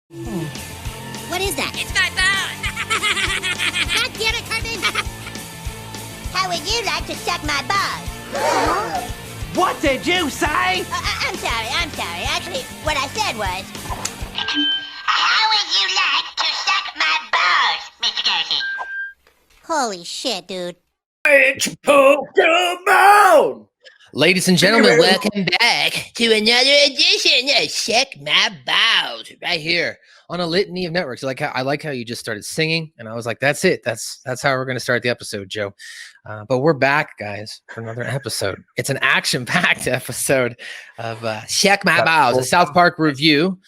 What is that? It's my bone. God damn it, Cartman! How would you like to suck my balls? What did you say? I'm sorry. Actually, what I said was... How would you like to suck my balls, Mr. GDC? Holy shit, dude. It's Pokémon! Ladies and gentlemen, welcome back to another edition of Check My Balls right here on a litany of networks. I like how you just started singing, and I was like, that's it. That's how we're going to start the episode, Joe. But we're back, guys, for another episode. It's an action-packed episode of Check My Balls, a South Park review.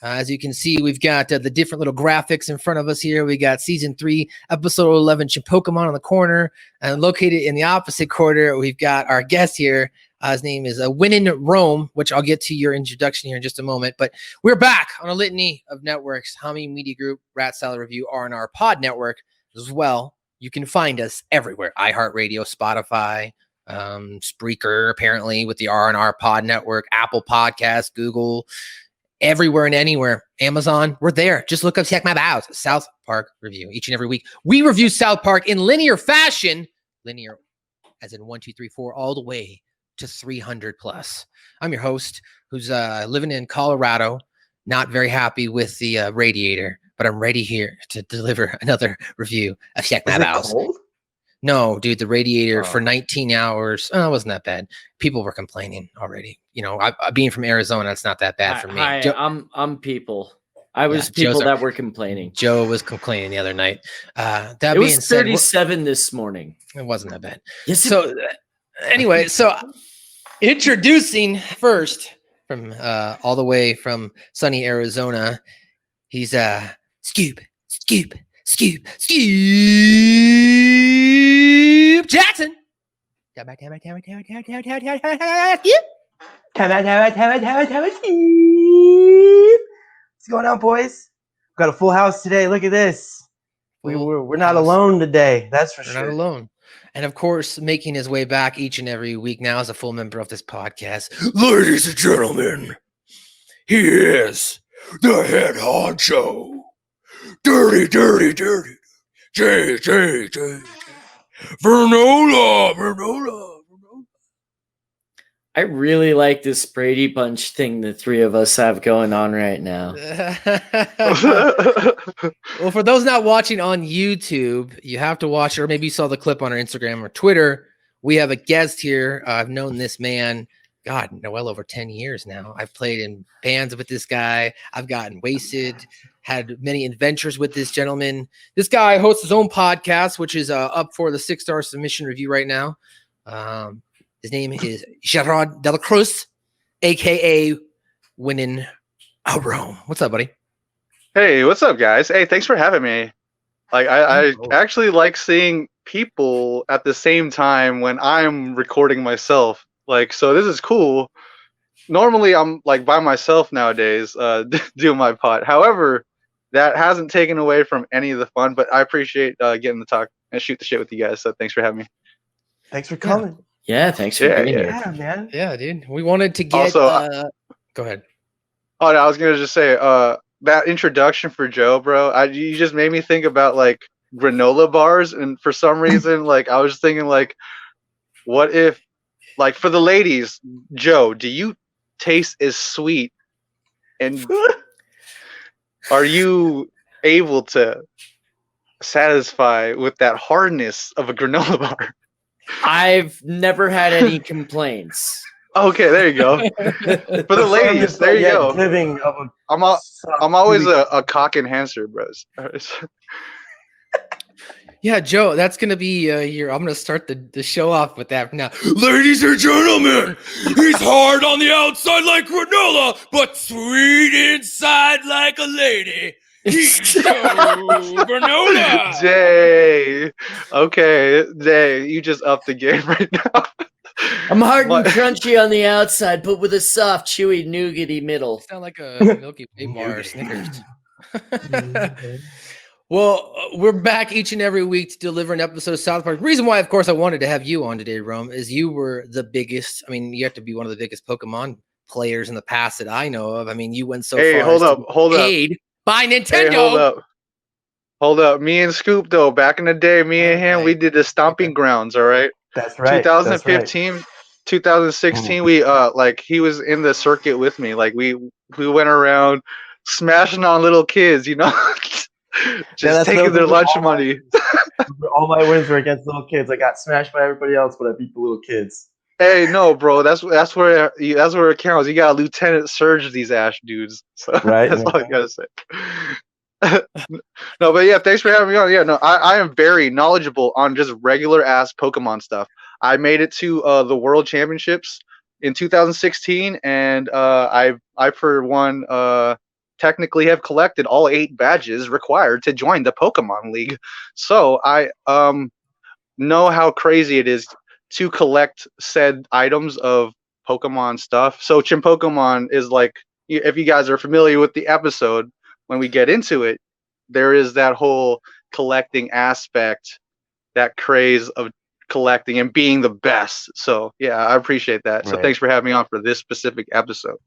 As you can see, we've got the different little graphics in front of us here. We got season 3, episode 11, Chinpokomon on the corner, and located in the opposite corner, we've got our guest here. His name is Winnin Rome, which I'll get to your introduction here in just a moment. But we're back on a litany of networks: Hami Media Group, Rat Salad Review, R&R Pod Network as well. You can find us everywhere: iHeartRadio, Spotify, Spreaker, apparently with the R&R Pod Network, Apple Podcasts, Google. Everywhere and anywhere. Amazon, we're there. Just look up Check My Balls, South Park Review. Each and every week, we review South Park in linear fashion. Linear as in 1, 2, 3, 4, all the way to 300 plus. I'm your host, who's living in Colorado, not very happy with the radiator, but I'm ready here to deliver another review of Check My Balls. Cold? No, dude, the radiator for 19 hours. Oh, it wasn't that bad. People were complaining already. You know, I being from Arizona, it's not that bad for me. Hi, I'm people. I was people that were complaining. Joe was complaining the other night. It was 37 this morning. It wasn't that bad. Yes. So anyway, introducing first from all the way from sunny Arizona, he's Scoop Jackson. What's going on, boys? We've got a full house today. Look at this. We're not alone today. That's for sure. We're not alone. And of course, making his way back each and every week now as a full member of this podcast, ladies and gentlemen, he is the head honcho. Dirty. J. Vernola. I really like this Brady Bunch thing the three of us have going on right now. Well, for those not watching on YouTube, you have to watch, or maybe you saw the clip on our Instagram or Twitter. We have a guest here. I've known this man, God, well over 10 years now. I've played in bands with this guy. I've gotten wasted, had many adventures with this gentleman. This guy hosts his own podcast, which is up for the 6-star submission review right now. His name is Gerard Dela Cruz, a.k.a. Winnin Rome. What's up, buddy? Hey, what's up, guys? Hey, thanks for having me. Like, I actually like seeing people at the same time when I'm recording myself. Like, so this is cool. Normally, I'm like by myself nowadays doing my pod. However, that hasn't taken away from any of the fun, but I appreciate getting to talk and shoot the shit with you guys. So thanks for having me. Thanks for coming. Yeah, thanks for being here. Yeah, man. Yeah, dude. We wanted to get... Also, go ahead. Oh, no, I was going to just say, that introduction for Joe, bro, you just made me think about, like, granola bars. And for some reason, like, I was thinking, like, what if, like, for the ladies, Joe, do you taste as sweet? And are you able to satisfy with that hardness of a granola bar? I've never had any complaints. Okay, there you go. For the ladies, there you go. Living of I'm always a cock enhancer, bros. Yeah, Joe, that's going to be I'm going to start the show off with that now. Ladies and gentlemen, he's hard on the outside like granola, but sweet inside like a lady. He's granola. Jay. Okay, Jay, you just upped the game right now. I'm hard and crunchy on the outside, but with a soft, chewy, nougaty middle. Sound like a Milky Way bar or Snickers. Well, we're back each and every week to deliver an episode of South Park. The reason why, of course, I wanted to have you on today, Rome, is you were the biggest. I mean, you have to be one of the biggest Pokemon players in the past that I know of. I mean, you went so far. Hold up. By Nintendo. Hey, hold up. Me and Scoop though, back in the day, me and him, we did the stomping grounds. All right. That's right. 2015, 2016. We like he was in the circuit with me. Like we went around smashing on little kids. You know, just taking their lunch money. All my wins were against little kids. I got smashed by everybody else, but I beat the little kids. Hey, no, bro. That's where it counts. You got Lieutenant Surge these Ash dudes. So Right. that's all I gotta say. No, but yeah, thanks for having me on. Yeah, no, I am very knowledgeable on just regular ass Pokemon stuff. I made it to the World Championships in 2016, and I for one technically have collected all 8 badges required to join the Pokemon League. So I know how crazy it is to collect said items of Pokemon stuff. So Chinpokomon is like, if you guys are familiar with the episode, when we get into it, there is that whole collecting aspect, that craze of collecting and being the best. So yeah, I appreciate that. So thanks for having me on for this specific episode.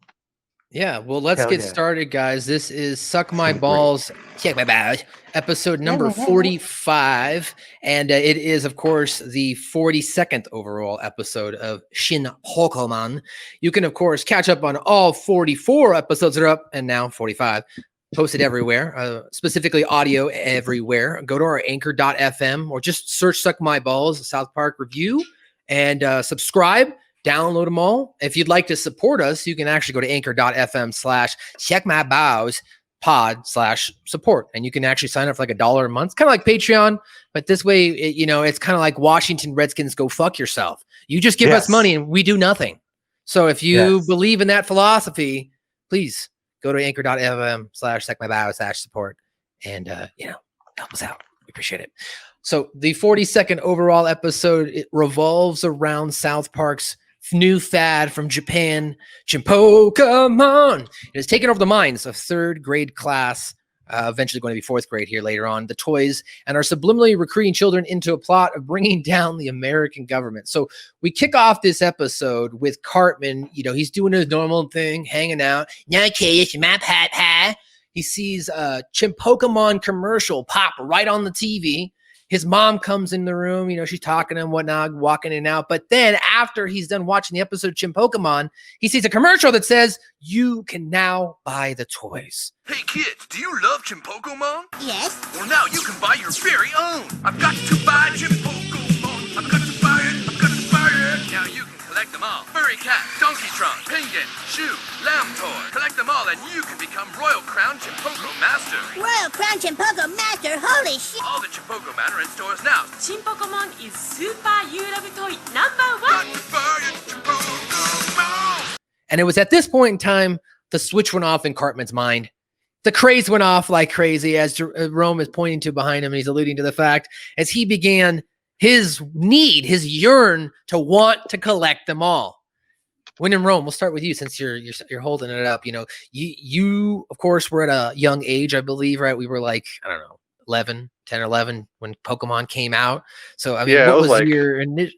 Yeah, well, let's get started, guys. This is Suck My Balls, Check My Balls, episode number 45. And it is, of course, the 42nd overall episode of Chinpokomon. You can, of course, catch up on all 44 episodes that are up, and now 45, posted everywhere, specifically audio everywhere. Go to our anchor.fm or just search Suck My Balls, South Park Review, and subscribe. Download them all. If you'd like to support us, you can actually go to anchor.fm/checkmybowspod/support. And you can actually sign up for like $1 a month. It's kind of like Patreon, but this way, it's kind of like Washington Redskins go fuck yourself. You just give us money and we do nothing. So if you believe in that philosophy, please go to anchor.fm/checkmybowspod/support and, help us out. We appreciate it. So the 42nd overall episode, it revolves around South Park's new fad from Japan, Chinpokomon. It has taken over the minds of 3rd grade class, eventually going to be 4th grade here later on, the toys, and are subliminally recruiting children into a plot of bringing down the American government. So we kick off this episode with Cartman. He's doing his normal thing, hanging out. He sees a Chinpokomon commercial pop right on the TV. His mom comes in the room, she's talking and whatnot, walking in and out. But then after he's done watching the episode of Chinpokomon, he sees a commercial that says, "You can now buy the toys." Hey kids, do you love Chinpokomon? Yes. Well, now you can buy your very own. I've got to buy Chinpokomon. I've got to buy it. I've got to buy it. Now you can collect them all. Furry cat, donkey trunk, penguin, shoe, lamb toy. Collect them all and you can become Royal Crown Chinpoko Master. Royal Crown Chinpoko Master, holy shit. All the Chinpokomon are in stores now. Chinpokomon is super you love toy number 1. Got to buy it, Chinpokomon. And it was at this point in time, the switch went off in Cartman's mind. The craze went off like crazy, as Rome is pointing to behind him, and he's alluding to the fact, as he began his yearn to want to collect them all. Winnin Rome, we'll start with you since you're holding it up. You of course were at a young age, I believe, right? We were like, I don't know, 10 or 11 when Pokemon came out. So I mean, what was like, your initial?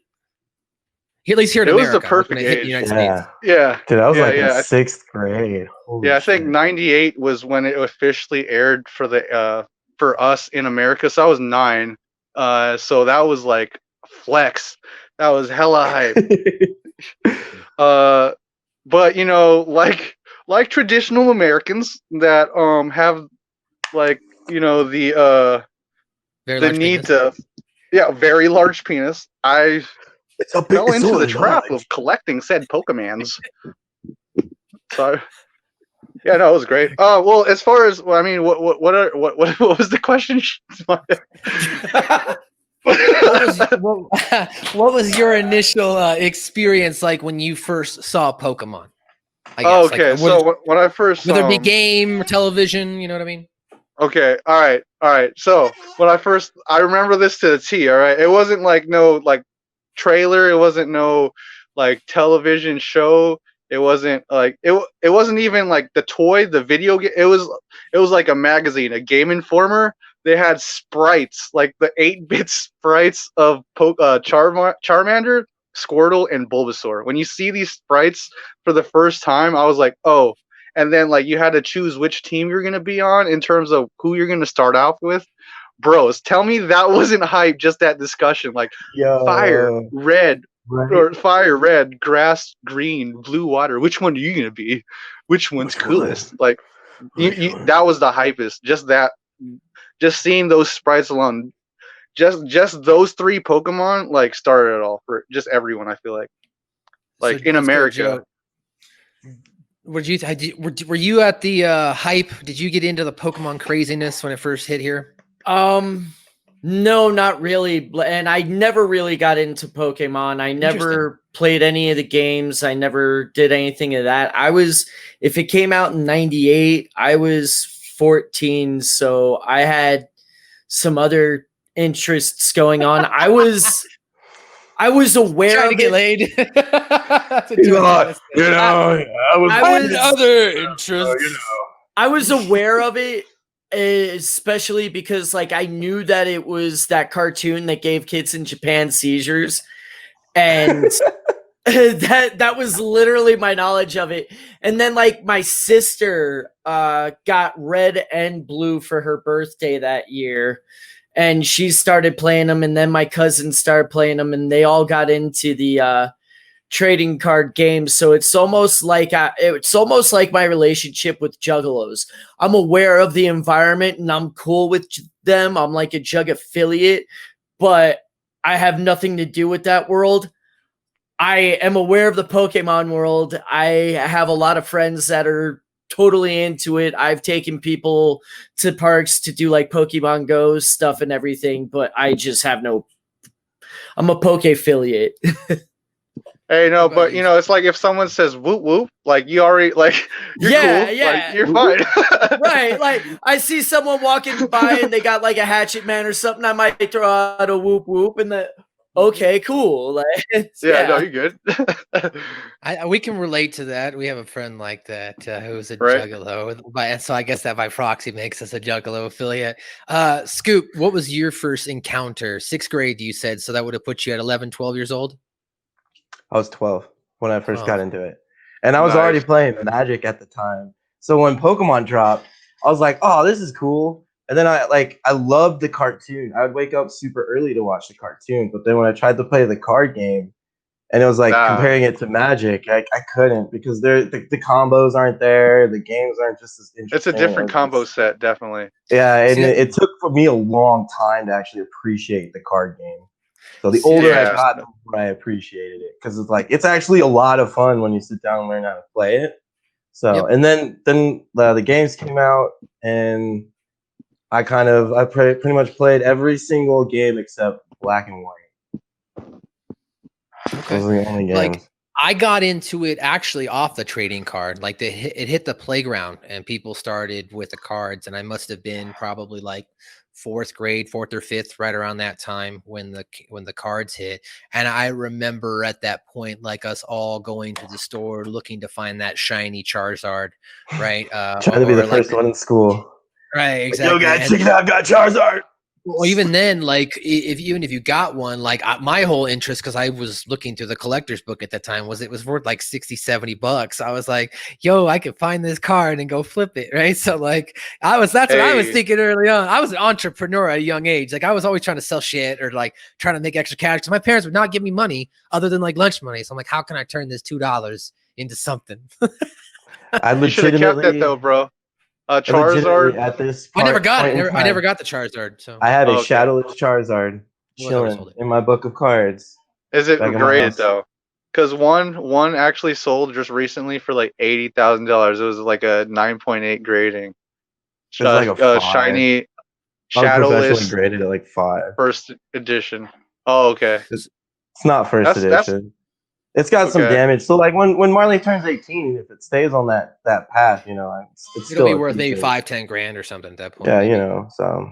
At least here in America, it was the perfect age. Yeah. Dude, I was in 6th grade. Holy I think 98 was when it officially aired for us in America. So I was 9. So that was like flex. That was hella hype. But like traditional Americans that have like the need to very large penis. I fell into the trap of collecting said Pokemons. So yeah, no, it was great. Well, as far as what was the question? What was your initial experience like when you first saw Pokemon? I guess. Okay, so when I first whether it be game or television, you know what I mean? Okay, all right. So when I remember this to the T. All right, it wasn't like no like trailer. It wasn't no like television show. It wasn't like it wasn't even like the toy, the video game. It was like a magazine, a Game Informer. They had sprites, like the 8-bit sprites of Charmander, Squirtle, and Bulbasaur. When you see these sprites for the first time, I was like, oh. and then like you had to choose which team you're gonna be on in terms of who you're gonna start off with. Bros, tell me that wasn't hype, just that discussion. Like fire, red, or fire, red, grass, green, blue, water. Which one are you gonna be? Which one's coolest? Like that was the hypest. Just seeing those sprites alone. Just those 3 Pokemon like started it all for just everyone. I feel like So in let's go, America. Joe. Were you at the hype? Did you get into the Pokemon craziness when it first hit here? No, not really. And I never really got into Pokemon. I never played any of the games. I never did anything of that. If it came out in 98, I was 14. So I had some other interests going on. I was aware Trying to of get it. laid. That's a He's joke. like, I was other interests. I was aware of it, especially because like I knew that it was that cartoon that gave kids in Japan seizures, and that was literally my knowledge of it. And then like my sister got red and blue for her birthday that year, and she started playing them, and then my cousins started playing them, and they all got into the trading card games. So it's almost like my relationship with Juggalos. I'm aware of the environment and I'm cool with them. I'm like a Jug affiliate, but I have nothing to do with that world. I am aware of the Pokemon world. I have a lot of friends that are totally into it. I've taken people to parks to do like Pokemon Go stuff and everything, but I just have I'm a Poke affiliate. Hey, no, but you know, it's like if someone says "whoop whoop," like you already like you're cool, like, you're fine. Right, like I see someone walking by and they got like a Hatchet Man or something, I might throw out a whoop whoop and okay, cool. Like, no, you're good. We can relate to that. We have a friend like that who's a Juggalo, and so I guess that by proxy makes us a Juggalo affiliate. Scoop, what was your first encounter? 6th grade, you said, so that would have put you at 11, 12 years old? I was 12 when I first got into it. And I was already playing Magic at the time. So when Pokemon dropped, I was like, oh, this is cool. And then I loved the cartoon. I would wake up super early to watch the cartoon. But then when I tried to play the card game, and it was like comparing it to Magic, I couldn't, because the combos aren't there. The games aren't just as interesting. It's a different combo set, definitely. Yeah, and it took for me a long time to actually appreciate the card game. So the older I got, the more I appreciated it, because it's like it's actually a lot of fun when you sit down and learn how to play it. So and then the games came out, and I pretty much played every single game except Black and White. Okay. Those are the only games. Like I got into it actually off the trading card. Like it hit the playground, and people started with the cards, and I must have been probably like 4th grade, 4th or 5th, right around that time when the cards hit. And I remember at that point, like us all going to the store looking to find that shiny Charizard, right? Trying to be the first one in school. Right, exactly. Yo, guys, check it out, got Charizard. Well, even then, like if you got one, like my whole interest, because I was looking through the collector's book at the time, was it was worth like $60-70. I was like, yo, I could find this card and go flip it, right? So like that's what I was thinking early on. I was an entrepreneur at a young age. Like I was always trying to sell shit or like trying to make extra cash, because my parents would not give me money other than like lunch money. So I'm like, how can I turn this $2 into something? You should have kept that though, bro. Charizard. At this I never got it. I never got the Charizard. So I had a shadowless Charizard chilling in my book of cards. Is it graded though? Because one actually sold just recently for like $80,000. It was like a 9.8 grading. It was like a shiny shadowless graded at like 5. First edition. Oh, okay. It's not first edition. It's got some damage. So like when Marley turns 18, if it stays on that path, you know, it's it'll be worth maybe $5-10 grand or something at that point. Yeah, maybe. You know, so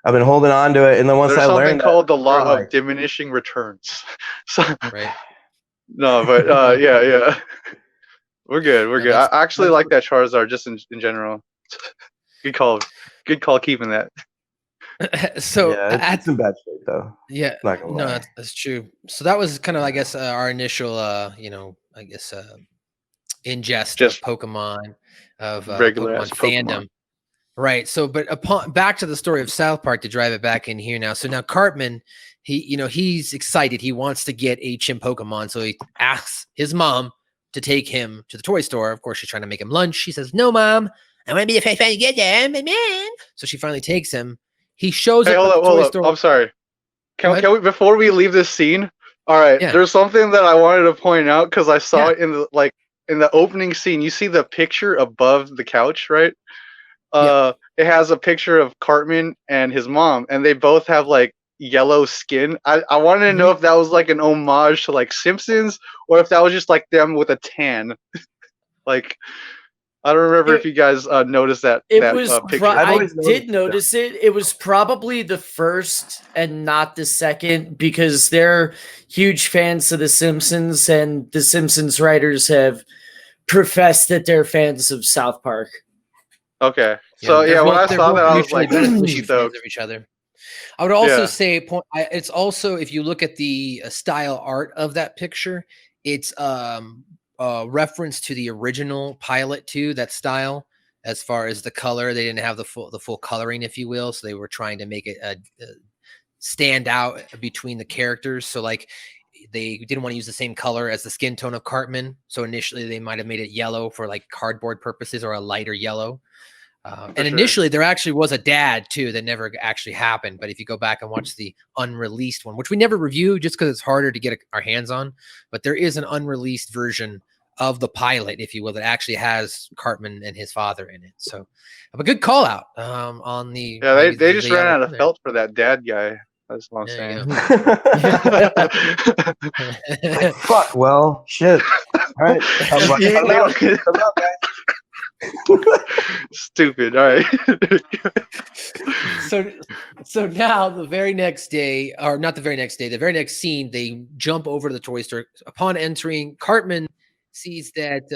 I've been holding on to it, and then once I learned, there's something called the law of diminishing returns. So, right. No, but yeah, we're good. I actually like that Charizard just in general. Good call keeping that. So it's in bad shape though. Yeah, no, that's true. So that was kind of, I guess, our initial, ingest Just of Pokemon, of regular Pokemon ass fandom. Pokemon. Right. So, but back to the story of South Park to drive it back in here now. So now Cartman, he's excited. He wants to get a Chinpokomon. So he asks his mom to take him to the toy store. Of course, she's trying to make him lunch. She says, "No, Mom, I want to be the first one to get there, but man." So she finally takes him. He shows Hey, up at the toy store. I'm sorry. Go ahead. Can we, before we leave this scene? All right. Yeah. There's something that I wanted to point out because I saw Yeah. it in the opening scene. You see the picture above the couch, right? It has a picture of Cartman and his mom, and they both have like yellow skin. I wanted to know if that was like an homage to like Simpsons, or if that was just like them with a tan. Like, I don't remember if you guys noticed that. Picture. I did notice it. It was probably the first and not the second, because they're huge fans of The Simpsons, and The Simpsons writers have professed that they're fans of South Park. Okay, so when I saw that, I was like, fans of each other. I would also say, it's also, if you look at the style art of that picture, it's reference to the original pilot too. That style, as far as the color, they didn't have the full coloring, if you will. So they were trying to make it stand out between the characters. So like, they didn't want to use the same color as the skin tone of Cartman. So initially they might have made it yellow for like cardboard purposes, or a lighter yellow. And initially there actually was a dad too that never actually happened. But if you go back and watch the unreleased one, which we never review just because it's harder to get our hands on, but there is an unreleased version of the pilot, if you will, that actually has Cartman and his father in it. So a good call out on the. Yeah, they just ran out of felt for that dad guy. That's what I'm saying. Fuck. Well, shit. All right. Come out, guys. Stupid. All right. So now the very next day, or not the very next day, the very next scene, they jump over to the toy store. Upon entering, Cartman sees that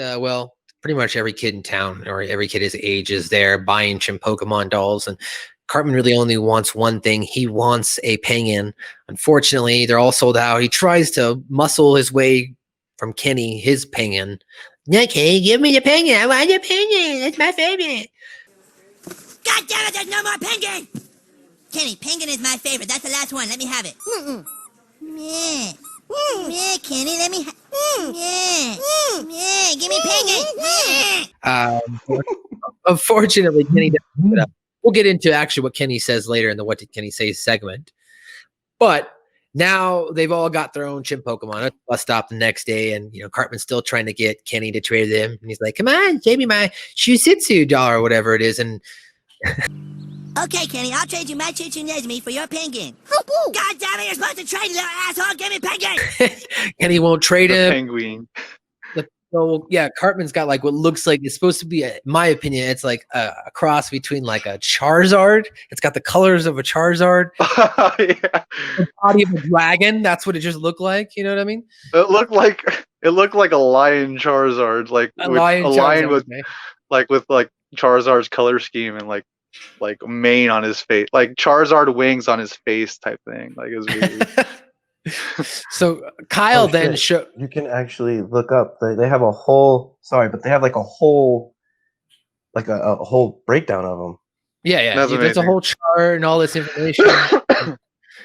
pretty much every kid in town, or every kid his age, is there buying Chinpokomon dolls, and Cartman really only wants one thing. He wants a penguin. Unfortunately, they're all sold out. He tries to muscle his way from Kenny his penguin. Okay, give me the penguin. I want the penguin. That's my favorite. God damn it, there's no more penguin! Kenny, penguin is my favorite. That's the last one. Let me have it. Yeah. Yeah, Kenny, let me yeah. Yeah, give me penguin. Unfortunately, Kenny doesn't get up. We'll get into actually what Kenny says later in the What Did Kenny Say segment. But now they've all got their own Chinpokomon. At the bus stop the next day, and Cartman's still trying to get Kenny to trade them. And he's like, "Come on, trade me my Shusitsu doll or whatever it is." And okay, Kenny, I'll trade you my Choo-Choo Nesme for your penguin. God damn it, you're supposed to trade, little asshole. Give me penguin. Kenny won't trade him. Penguin. So yeah, Cartman's got like what looks like, it's supposed to be, in my opinion, it's like a cross between like a Charizard. It's got the colors of a Charizard, Yeah. the body of a dragon. That's what it just looked like. You know what I mean? It looked like a lion Charizard, like A with lion a lion Charizard, with okay. with Charizard's color scheme and like mane on his face, like Charizard wings on his face type thing. Like it was weird. So Kyle then showed. You can actually look up. They have a whole. Sorry, but they have like a whole breakdown of them. Yeah. That's There's amazing. a whole chart and all this information.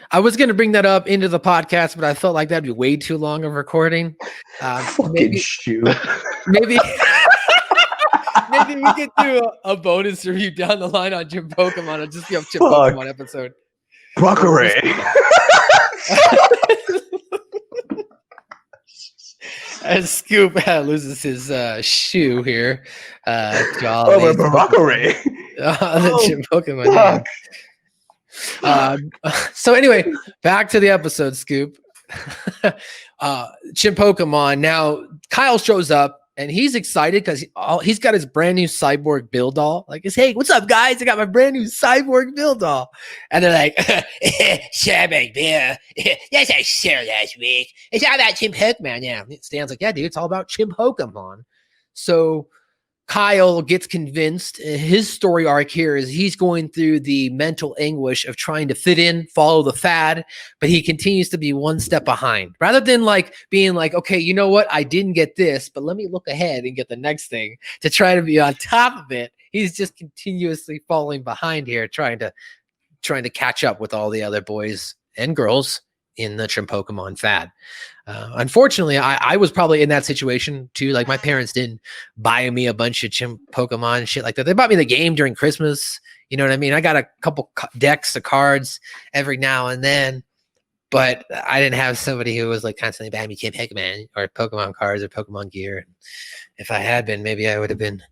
I was going to bring that up into the podcast, but I felt like that'd be way too long of recording. Fucking shoot. Maybe we could do a bonus review down the line on Chinpokomon. It'll just be a Chinpokomon episode. Brockery. As Scoop loses his shoe here. Brockery. The Chinpokomon. So anyway, back to the episode, Scoop. Chinpokomon. Now Kyle shows up and he's excited because he's got his brand new cyborg Bill doll. Like, hey, what's up, guys? I got my brand new cyborg Bill doll. And they're like, cyborg Bill. That's our show last week. It's all about Chinpokomon now. Stan's like, yeah, dude, it's all about Chinpokomon. So Kyle gets convinced. His story arc here is he's going through the mental anguish of trying to fit in, follow the fad, but he continues to be one step behind. Rather than like being like, okay, you know what? I didn't get this, but let me look ahead and get the next thing to try to be on top of it. He's just continuously falling behind here, trying to catch up with all the other boys and girls in the Chinpokomon fad. Unfortunately, I was probably in that situation too. Like my parents didn't buy me a bunch of Chinpokomon and shit like that. They bought me the game during Christmas. You know what I mean? I got a couple decks of cards every now and then, but I didn't have somebody who was like constantly buying me Chinpokomon or Pokemon cards or Pokemon gear. If I had been, maybe I would have been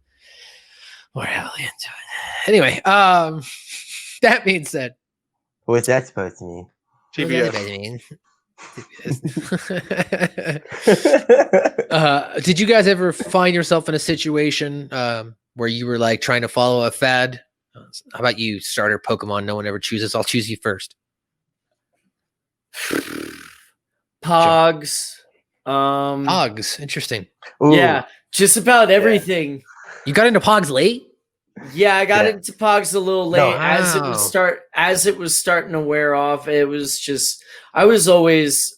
more heavily into it. Anyway, that being said, What's that supposed to mean? TBS. Did you guys ever find yourself in a situation where you were like trying to follow a fad? How about you, starter Pokemon? No one ever chooses. I'll choose you first. Pogs. Pogs, interesting. Ooh. Yeah, just about everything. You got into Pogs late? Yeah, I got Yeah. into Pogs a little late No. as it was starting to wear off. It was just I was always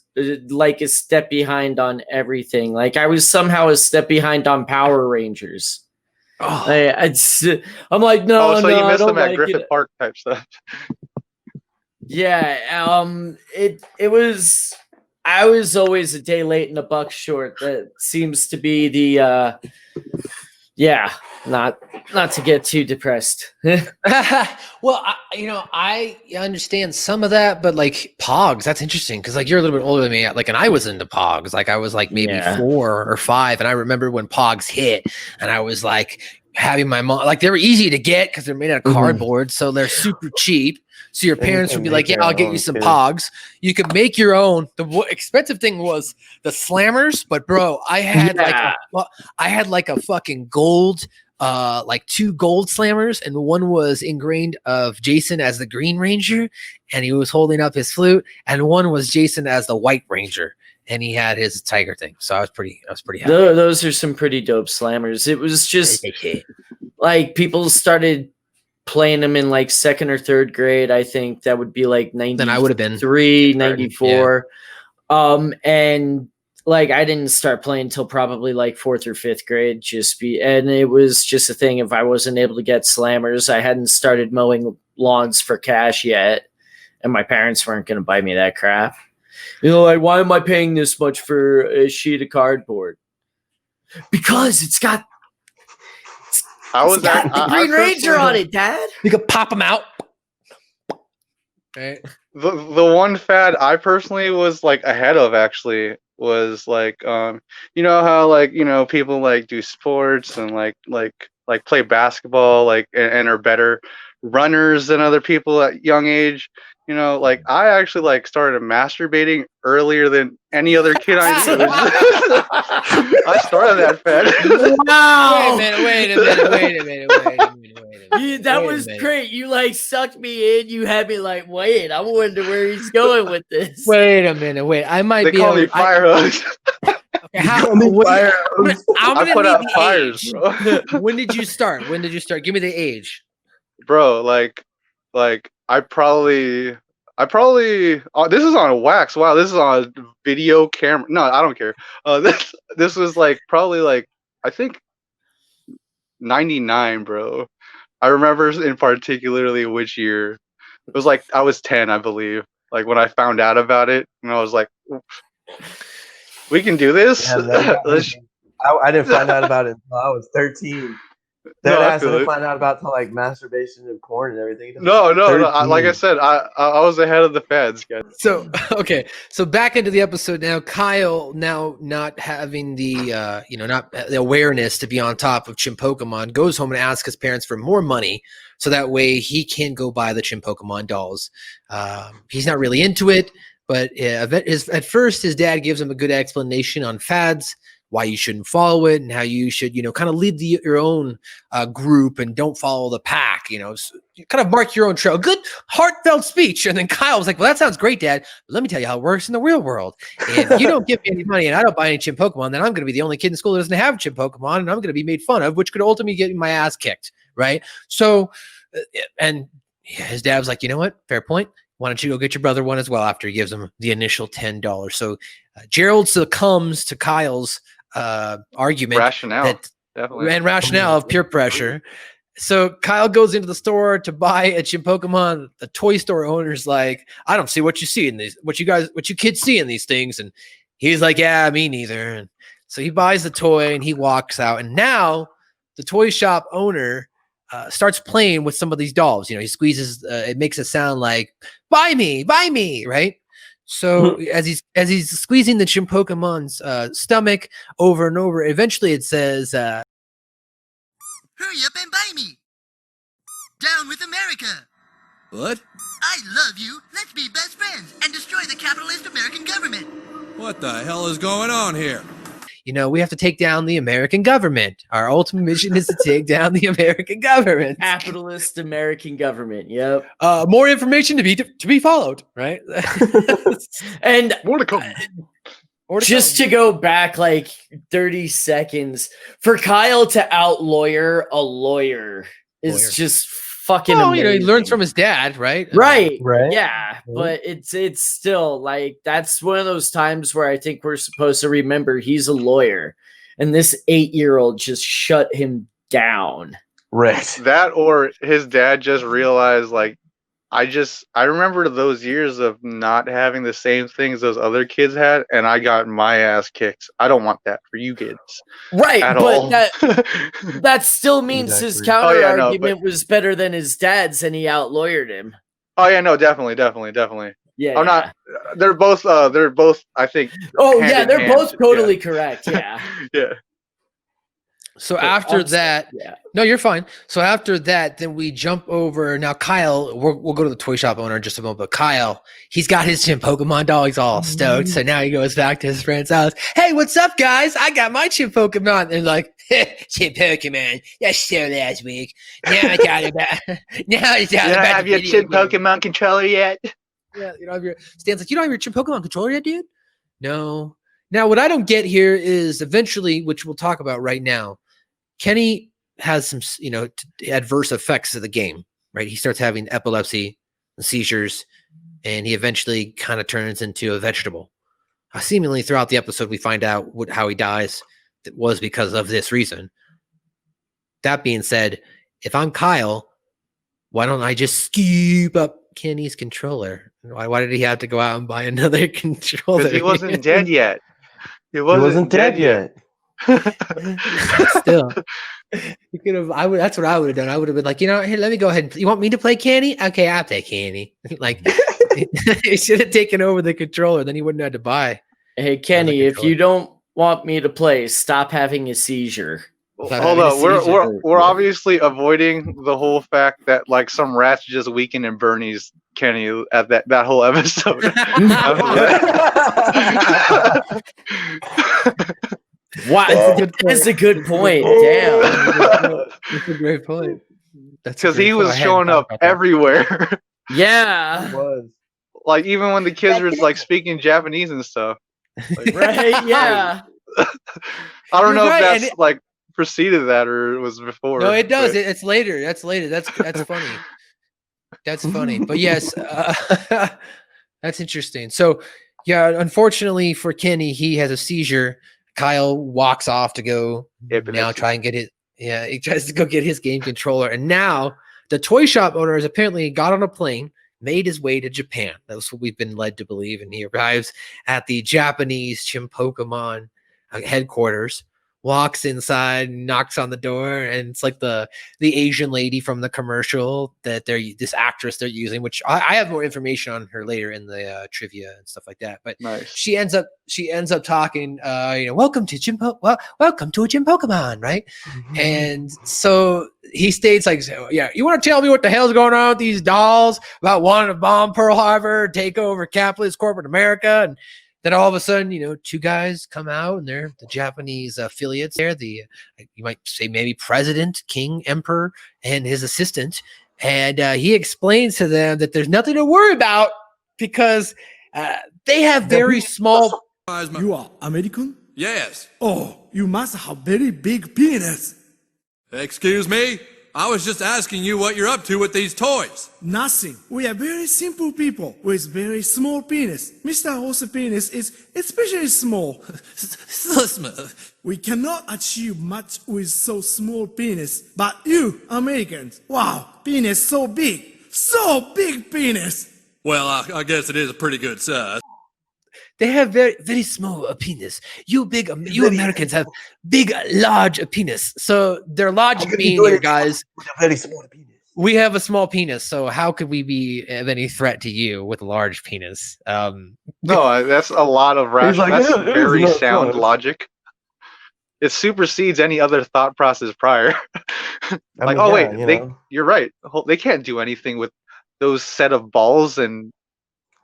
like a step behind on everything. Like I was somehow a step behind on Power Rangers. Oh, I'm like, no, Oh, so no, you I missed don't them at like Griffith it. Park type stuff. Yeah, it was. I was always a day late and a buck short. That seems to be the yeah. Not to get too depressed. well, I understand some of that, but like Pogs, that's interesting because like you're a little bit older than me. Like, and I was into Pogs. Like, I was like maybe 4 or 5, and I remember when Pogs hit, and I was like having my mom. Like, they were easy to get because they're made out of cardboard, so they're super cheap. So your parents would be like, "Yeah, I'll get you some Pogs." You could make your own. The expensive thing was the slammers, but bro, I had like a fucking gold. Like 2 gold slammers, and one was ingrained of Jason as the Green Ranger, and he was holding up his flute, and one was Jason as the White Ranger, and he had his tiger thing. So I was pretty happy. Those are some pretty dope slammers. It was just like people started playing them in like 2nd or 3rd grade. I think that would be like 93, Then I would have been 94. Yeah. And like I didn't start playing until probably like 4th or 5th grade. And it was just a thing. If I wasn't able to get slammers, I hadn't started mowing lawns for cash yet, and my parents weren't going to buy me that crap. You know, like, why am I paying this much for a sheet of cardboard? Because it's got Green Ranger on it, Dad. You could pop them out. Right. The one fad I personally was like ahead of actually was like you know how like people like do sports and like play basketball like and are better runners than other people at young age. Like I actually like started masturbating earlier than any other kid I knew. I started that fad. Wow! Wait a minute. That was great. You like sucked me in. You had me like, wait, I wonder where he's going with this. Wait a minute. I might they be. They call me fire hose. How I put out fires, bro. When did you start? Give me the age, bro. Like I probably this is on wax. Wow, this is on a video camera. No, I don't care. This was like probably like I think 99, bro. I remember in particularly which year. It was like I was 10, I believe. Like when I found out about it, and I was like, "We can do this." Yeah, I didn't find out about it until I was 13. I didn't find out about like masturbation and porn and everything. No. Like I said, I was ahead of the fads, guys. So okay, so back into the episode now. Kyle now not having the not the awareness to be on top of Chinpokomon goes home and asks his parents for more money so that way he can go buy the Chinpokomon dolls. He's not really into it, but at first his dad gives him a good explanation on fads, why you shouldn't follow it and how you should, kind of lead your own group and don't follow the pack, you kind of mark your own trail. Good heartfelt speech. And then Kyle was like, well, that sounds great, Dad. But let me tell you how it works in the real world. If you don't give me any money and I don't buy any Chinpokomon, then I'm going to be the only kid in school that doesn't have Chinpokomon, and I'm going to be made fun of, which could ultimately get my ass kicked. Right. So, and his dad was like, you know what? Fair point. Why don't you go get your brother one as well after he gives him the initial $10? So Gerald succumbs to Kyle's argument. Rationale. And rationale of peer pressure. So Kyle goes into the store to buy a Chinpokomon. The toy store owner's like, I don't see what you see in these, what you kids see in these things. And he's like, yeah, me neither. And so he buys the toy and he walks out. And now the toy shop owner starts playing with some of these dolls. He squeezes, it makes it sound like, buy me, right? So as he's squeezing the Chinpokomon's stomach over and over, eventually it says, hurry up and buy me. Down with America. What? I love you. Let's be best friends and destroy the capitalist American government. What the hell is going on here? We have to take down the American government. Our ultimate mission is to take down the American government. Capitalist American government. Yep. More information to be followed, right? And More to come. Just to go back like 30 seconds, for Kyle to out-lawyer a lawyer is just fucking amazing. He learns from his dad, right? Right. Right. Yeah. But it's still like, that's one of those times where I think we're supposed to remember he's a lawyer. And this 8-year-old just shut him down. Right. That, or his dad just realized, like, I remember those years of not having the same things those other kids had, and I got my ass kicked. I don't want that for you kids. Right, at but all. that still means his counter argument was better than his dad's, and he out-lawyered him. Oh yeah, no, definitely. Yeah, I'm not. They're both. I think. Oh hand yeah, in they're hand. both totally correct. Yeah. Yeah. So after that, no, you're fine. So after that, then we jump over. Now, Kyle, we'll go to the toy shop owner in just a moment. But Kyle, he's got his Chinpokomon doll. He's all stoked. So now he goes back to his friend's house. Hey, what's up, guys? I got my Chinpokomon. And like, Chinpokomon. That's so last week. Now it's all about. Now it's all about. Have your Chinpokomon controller yet? Yeah, you don't have your. Stan's like, you don't have your Chinpokomon controller yet, dude? No. Now, what I don't get here is eventually, which we'll talk about right now, Kenny has some, adverse effects of the game, right? He starts having epilepsy and seizures, and he eventually kind of turns into a vegetable. Seemingly throughout the episode, we find out how he dies. It was because of this reason. That being said, if I'm Kyle, why don't I just scoop up Kenny's controller? Why did he have to go out and buy another controller? Because he wasn't dead yet. He wasn't dead yet. Still, you could have. That's what I would have done. I would have been like, here, let me go ahead. You want me to play Candy? Okay, I'll play Candy. Like, he should have taken over the controller. Then he wouldn't have to buy. Hey, Kenny, if you don't want me to play, stop having a seizure. Hold on, we're obviously avoiding the whole fact that like some rats just weakened in Bernie's Kenny at that whole episode. Wow, that's a good point. Damn, that's a great point. Because he was showing up everywhere. Yeah, He was. Like even when the kids were like speaking Japanese and stuff. Like, right? Yeah. I don't know if that's like preceded that or it was before. No, it does. It's later. That's later. That's funny. That's funny. But yes, that's interesting. So yeah, unfortunately for Kenny, he has a seizure. Kyle walks off to go now try and get it. Yeah, he tries to go get his game controller. And now the toy shop owner has apparently got on a plane, made his way to Japan. That's what we've been led to believe. And he arrives at the Japanese Chinpokomon headquarters, walks inside, knocks on the door, and it's like the Asian lady from the commercial that this actress they're using, which I have more information on her later in the trivia and stuff like that. But nice. she ends up talking, welcome to welcome to a Chinpokomon, right? Mm-hmm. And so he states like, yeah, you want to tell me what the hell's going on with these dolls about wanting to bomb Pearl Harbor, take over capitalist corporate America? And Then all of a sudden, two guys come out, and they're the Japanese affiliates. They're the you might say maybe president, king, emperor, and his assistant. And he explains to them that there's nothing to worry about because they have very small. You are American? Yes. Oh, you must have very big penis. Excuse me? I was just asking you what you're up to with these toys. Nothing. We are very simple people with very small penis. Mr. Horse's penis is especially small. So small. We cannot achieve much with so small penis. But you, Americans, wow, penis so big penis. Well, I guess it is a pretty good size. They have very, very small penis. You Americans have big, large penis. So their logic being here, guys, very small penis. we have a small penis. So how could we be of any threat to you with a large penis? No, that's a lot of rational. Like, That's it very is sound not logic. It supersedes any other thought process prior. I mean, yeah, you're right. They can't do anything with those set of balls and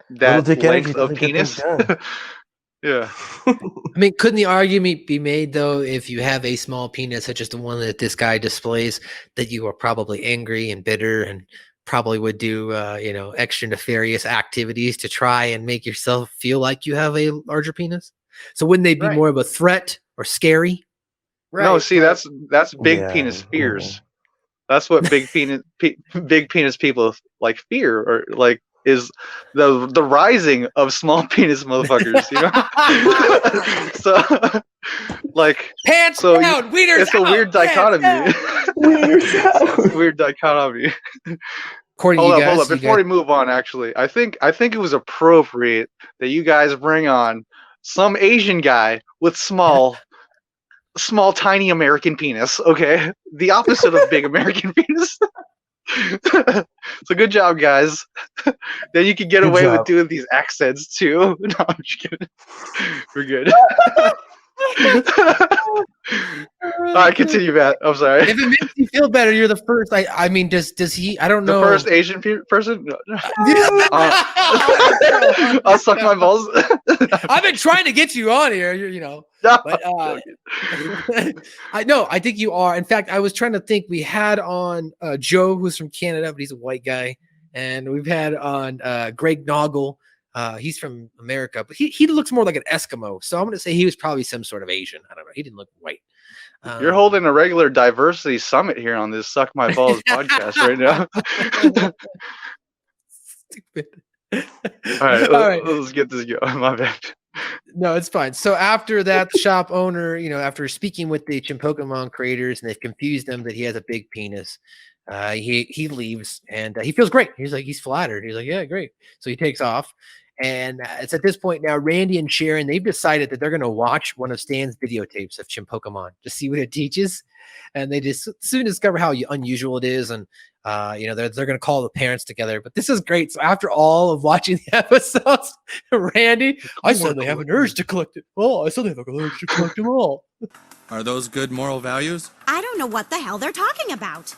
that Little dick energy length of doesn't get things penis. done. Yeah. I mean, couldn't the argument be made, though, if you have a small penis, such as the one that this guy displays, that you are probably angry and bitter and probably would do, extra nefarious activities to try and make yourself feel like you have a larger penis? So wouldn't they be more of a threat or scary? No, see, that's big Yeah, penis fears. That's what big penis people like fear, or like is the rising of small penis motherfuckers. So like Pants so down, wieners it's a out, weird pants dichotomy. down. It's a weird dichotomy. According Hold to you up, guys, hold up. Before we move on, actually, I think it was appropriate that you guys bring on some Asian guy with small, tiny American penis. Okay, the opposite of big American penis. So good job, guys. Then you can get Good away job. with doing these accents too. No, I'm just kidding. We're good. All right, continue, Matt. I'm sorry. If it makes you feel better, you're the first. I mean, does he? I don't The know. first Asian person. No. I'll suck my balls. I've been trying to get you on here, but I know. I think you are. In fact, I was trying to think. We had on Joe, who's from Canada, but he's a white guy, and we've had on Greg Noggle. He's from America, but he looks more like an Eskimo. So I'm going to say he was probably some sort of Asian. I don't know. He didn't look white. You're holding a regular diversity summit here on this Suck My Balls podcast right now. Stupid. All right, let's get this going. My bad. No, it's fine. So after that, the shop owner, after speaking with the Chinpokomon creators and they've confused him that he has a big penis, he leaves and he feels great. He's flattered. He's like, yeah, great. So he takes off. And it's at this point now, Randy and Sharon, they've decided that they're going to watch one of Stan's videotapes of Chinpokomon to see what it teaches. And they just soon discover how unusual it is. And, they're going to call the parents together. But this is great. So after all of watching the episodes, Randy, I suddenly have an urge to collect it. Oh, I suddenly have an urge to collect them all. Are those good moral values? I don't know what the hell they're talking about.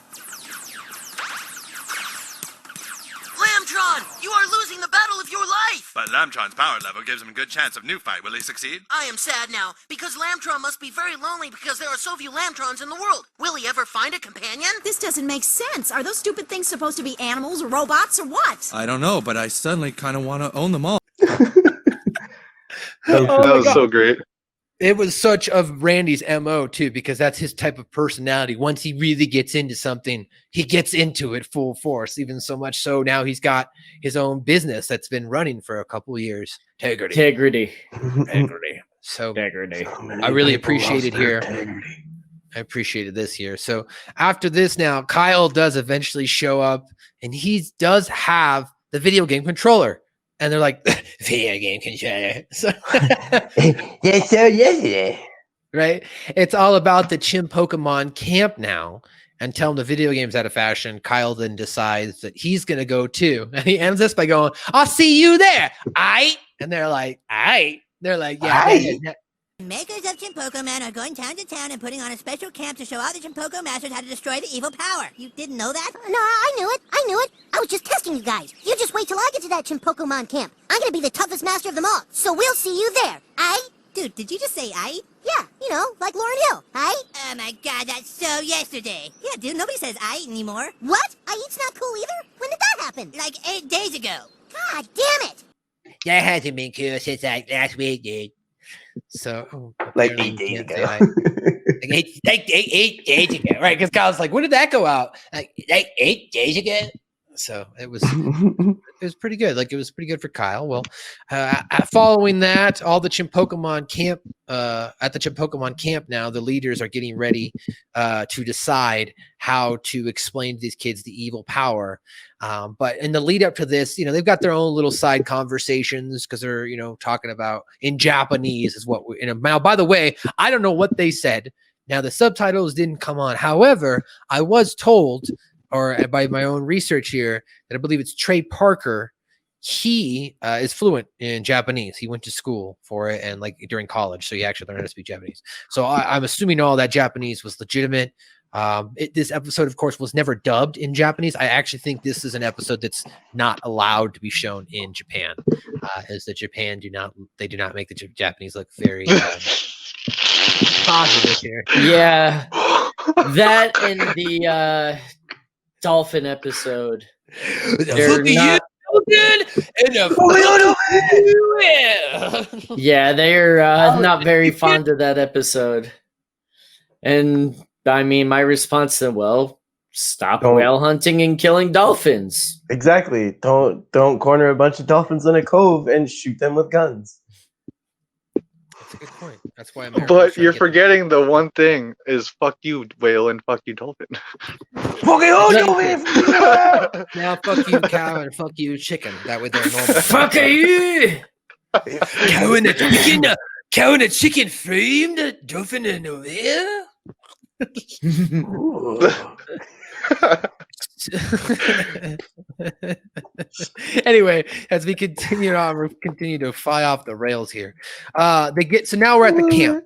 Lambtron, you are losing the battle of your life! But Lambtron's power level gives him a good chance of new fight. Will he succeed? I am sad now, because Lambtron must be very lonely because there are so few Lambtrons in the world. Will he ever find a companion? This doesn't make sense. Are those stupid things supposed to be animals or robots or what? I don't know, but I suddenly kind of want to own them all. That was so great. It was such of Randy's MO too, because that's his type of personality. Once he really gets into something, he gets into it full force, even so much so now he's got his own business that's been running for a couple of years. Integrity. So I really appreciate it here. I appreciated this here. So after this now, Kyle does eventually show up and he does have the video game controller. And they're like, video game controller. So Yes, sir, yes. right? It's all about the Chinpokomon camp now. And tell him the video game's out of fashion. Kyle then decides that he's going to go too. And he ends this by going, I'll see you there. Aight. And they're like, aight. They're like, yeah. Makers of Chinpokomon are going town to town and putting on a special camp to show all the Chinpoko masters how to destroy the evil power. You didn't know that? No, I knew it. I was just testing you guys. You just wait till I get to that Chinpokomon camp. I'm gonna be the toughest master of them all. So we'll see you there. Aye? Dude, did you just say aye? Yeah, you know, like Lauryn Hill. Aye? Oh my god, that's so yesterday. Yeah, dude, nobody says aye anymore. What? Aye's not cool either? When did that happen? Like 8 days ago. God damn it! That hasn't been cool since like last week, dude. So Like apparently 8 you days can't say ago. like 8 days ago, right? Because Kyle's like, when did that go out? Like 8 days ago. So it was pretty good. Like it was pretty good for Kyle. Well, following that, all the Chinpokomon camp at the Chinpokomon camp now, the leaders are getting ready to decide how to explain to these kids the evil power. But in the lead up to this, you know, they've got their own little side conversations because they're, you know, talking about in Japanese is what we, now, by the way, I don't know what they said. Now the subtitles didn't come on. However, I was told, or by my own research here, that I believe it's Trey Parker. He is fluent in Japanese. He went to school for it and like during college, so he actually learned how to speak Japanese. So I'm assuming all that Japanese was legitimate. This episode, of course, was never dubbed in Japanese. I actually think this is an episode that's not allowed to be shown in Japan, as the Japan do not make the Japanese look very positive here. Yeah, that and the dolphin episode. They're not, yeah, they're not very fond of that episode. And I mean, my response to, well, stop whale hunting and killing dolphins. Exactly. Don't corner a bunch of dolphins in a cove and shoot them with guns. That's a good point. That's why I'm. But you're forgetting the one thing is fuck you whale and fuck you dolphin. Fuck you, dolphin! Now fuck you cow and fuck you chicken. That way they're normal. Fuck you! Cow and a chicken framed dolphin and a whale. Anyway, as we continue to fly off the rails here. So now we're at the camp.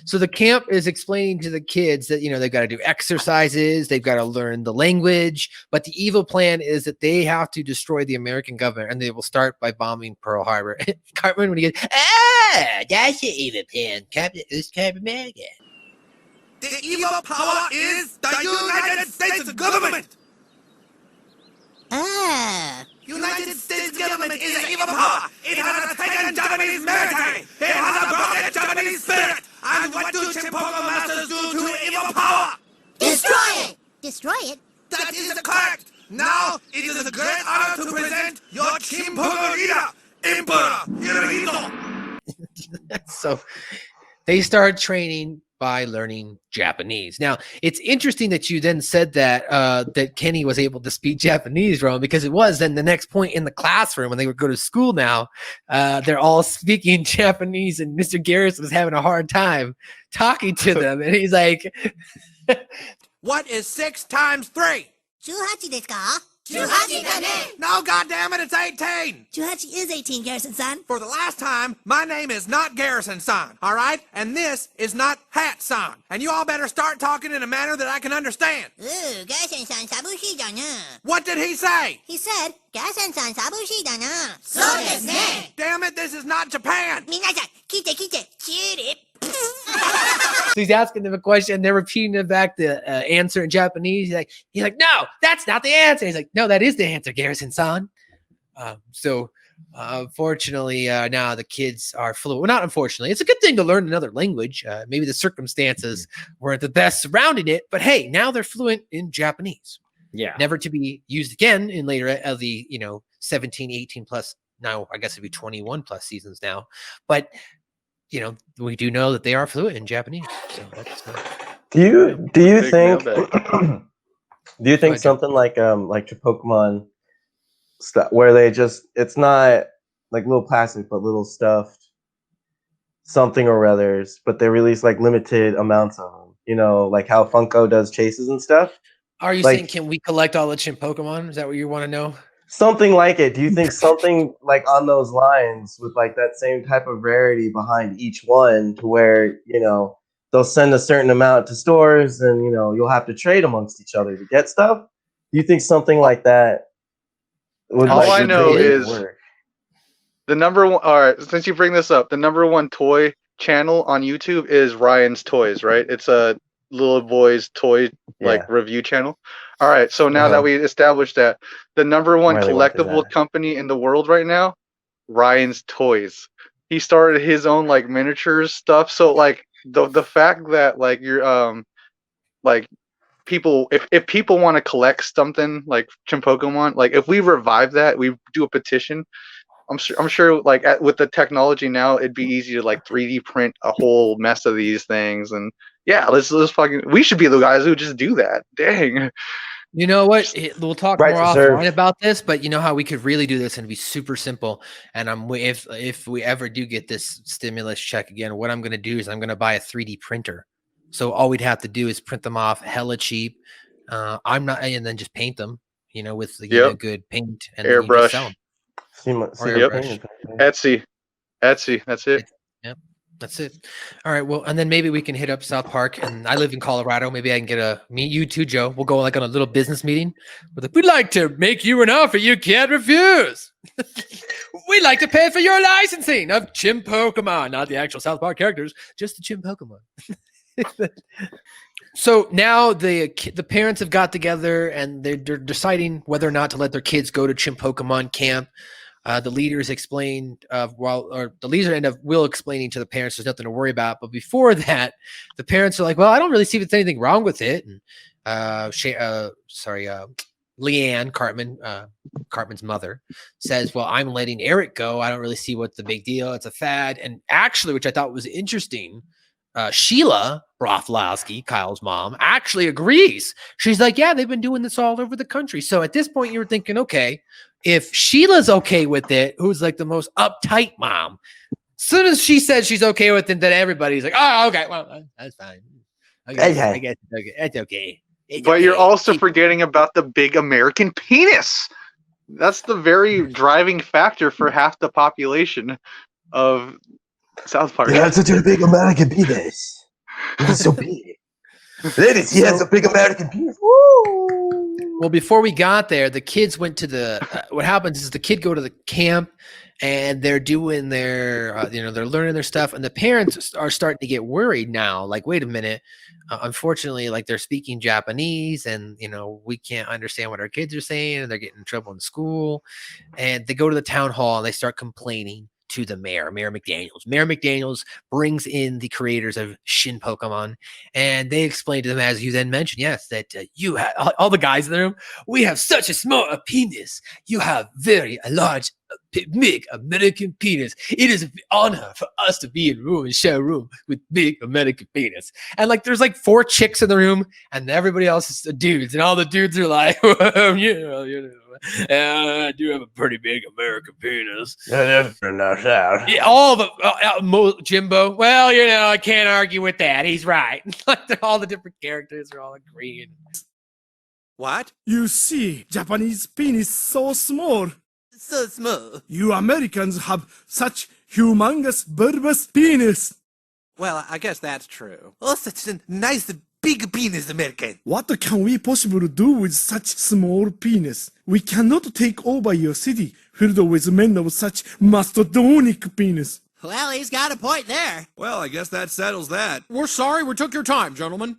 So the camp is explaining to the kids that, you know, they've got to do exercises, they've got to learn the language, but the evil plan is that they have to destroy the American government, and they will start by bombing Pearl Harbor. Cartman, when he gets, that's the evil plan, Captain America. The evil power is the United States government. United States government is an evil power. It has attacked Japanese military. It has broken Japanese spirit. And what do Chinpokomon masters do to evil power? Destroy it! Destroy it? That is correct. Now it is a great honor to present your Chinpokomon leader, Emperor Hirohito. So they start training by learning Japanese. Now, it's interesting that you then said that that Kenny was able to speak Japanese, Rome, because it was then the next point in the classroom when they would go to school now, they're all speaking Japanese, and Mr. Garrison was having a hard time talking to them. And he's like, What is 6 times 3? 18 desu ka? 18だね! No, goddammit, it's 18! 18 is 18, Garrison-san. For the last time, my name is not Garrison-san, all right? And this is not Hat-san. And you all better start talking in a manner that I can understand. Ooh, Garrison-san, sabushi da na. What did he say? He said, Garrison-san, sabushi da na. そうですね! Damn it, this is not Japan! 皆さん、聞いて聞いて、shoot it. so he's asking them a question, they're repeating it back the answer in Japanese. He's like, no, that's not the answer. He's like, no, that is the answer, Garrison-san. Unfortunately, now the kids are fluent. Well, not unfortunately. It's a good thing to learn another language. Maybe the circumstances weren't the best surrounding it, but hey, now they're fluent in Japanese. Yeah. Never to be used again in later of the, 17, 18 plus. Now, I guess it'd be 21 plus seasons now. But, we do know that they are fluent in Japanese. So that's do you think do you think something like Pokemon stuff where they just, it's not like little plastic but little stuffed something or others, but they release like limited amounts of them, like how Funko does chases and stuff? Are you saying, can we collect all the Chinpokomon? Is that what you want to know? something like it. Do you think something like on those lines with like that same type of rarity behind each one, to where they'll send a certain amount to stores, and you'll have to trade amongst each other to get stuff? Do you think something like that would? All I know is work? The number one. All right, since you bring this up, the number one toy channel on YouTube is Ryan's Toys, right? It's a little boy's toy review channel. All right, so now that we established that, the number one collectible company in the world right now, Ryan's Toys. He started his own like miniatures stuff. So like the fact that like you're like people, if people want to collect something like Chinpokomon, like if we revive that, we do a petition. I'm sure like with the technology now, it'd be easy to like 3D print a whole mess of these things. And yeah, let's fucking, we should be the guys who just do that. Dang. You know what? We'll talk more offline about this, but you know how we could really do this and be super simple. And if we ever do get this stimulus check again, what I'm going to do is I'm going to buy a 3D printer. So all we'd have to do is print them off hella cheap. And then just paint them, with good paint and airbrush. Sell them. Etsy. That's it. Yep. That's it. All right. Well, and then maybe we can hit up South Park, and I live in Colorado. Maybe I can meet you too, Joe. We'll go like on a little business meeting. We'd like to make you an offer you can't refuse. We'd like to pay for your licensing of Chinpokomon, not the actual South Park characters, just the Chinpokomon. So now the parents have got together and they're deciding whether or not to let their kids go to Chinpokomon camp. The leaders explained, the leader end up will explaining to the parents there's nothing to worry about. But before that, the parents are like, well, I don't really see if there's anything wrong with it. And Leanne Cartman's mother says, well, I'm letting Eric go. I don't really see what's the big deal. It's a fad. And actually, which I thought was interesting, Sheila Broflowski, Kyle's mom, actually agrees. She's like, yeah, they've been doing this all over the country. So at this point, you were thinking, okay, if Sheila's okay with it, who's like the most uptight mom, as soon as she said she's okay with it, then everybody's like, oh, okay, well, that's fine. I guess it's okay. But you're also forgetting about the big American penis. That's the very driving factor for half the population of South Park. He has such a big American penis. He's so big. Ladies, he has a big American penis. Woo! Well, before we got there, the kids went to what happens is the kid go to the camp and they're doing their, they're learning their stuff. And the parents are starting to get worried now. Like, wait a minute. Unfortunately, like they're speaking Japanese and, we can't understand what our kids are saying and they're getting in trouble in school. And they go to the town hall and they start complaining to the mayor, Mayor McDaniels. Mayor McDaniels brings in the creators of Chinpokomon, and they explain to them, as you then mentioned, yes, that you have all the guys in the room. We have such a small penis. You have very large, big American penis. It is an honor for us to be in room and share a room with big American penis. And like, there's like 4 chicks in the room, and everybody else is dudes, and all the dudes are like, I do have a pretty big American penis. Yeah, all the Jimbo. Well, I can't argue with that. He's right. Like all the different characters are all agreeing. What? You see, Japanese penis so small. So small. You Americans have such humongous bulbous penis. Well, I guess that's true. Oh, such a nice big penis, American. What can we possibly do with such small penis? We cannot take over your city filled with men of such mastodonic penis. Well, he's got a point there. Well, I guess that settles that. We're sorry we took your time, gentlemen.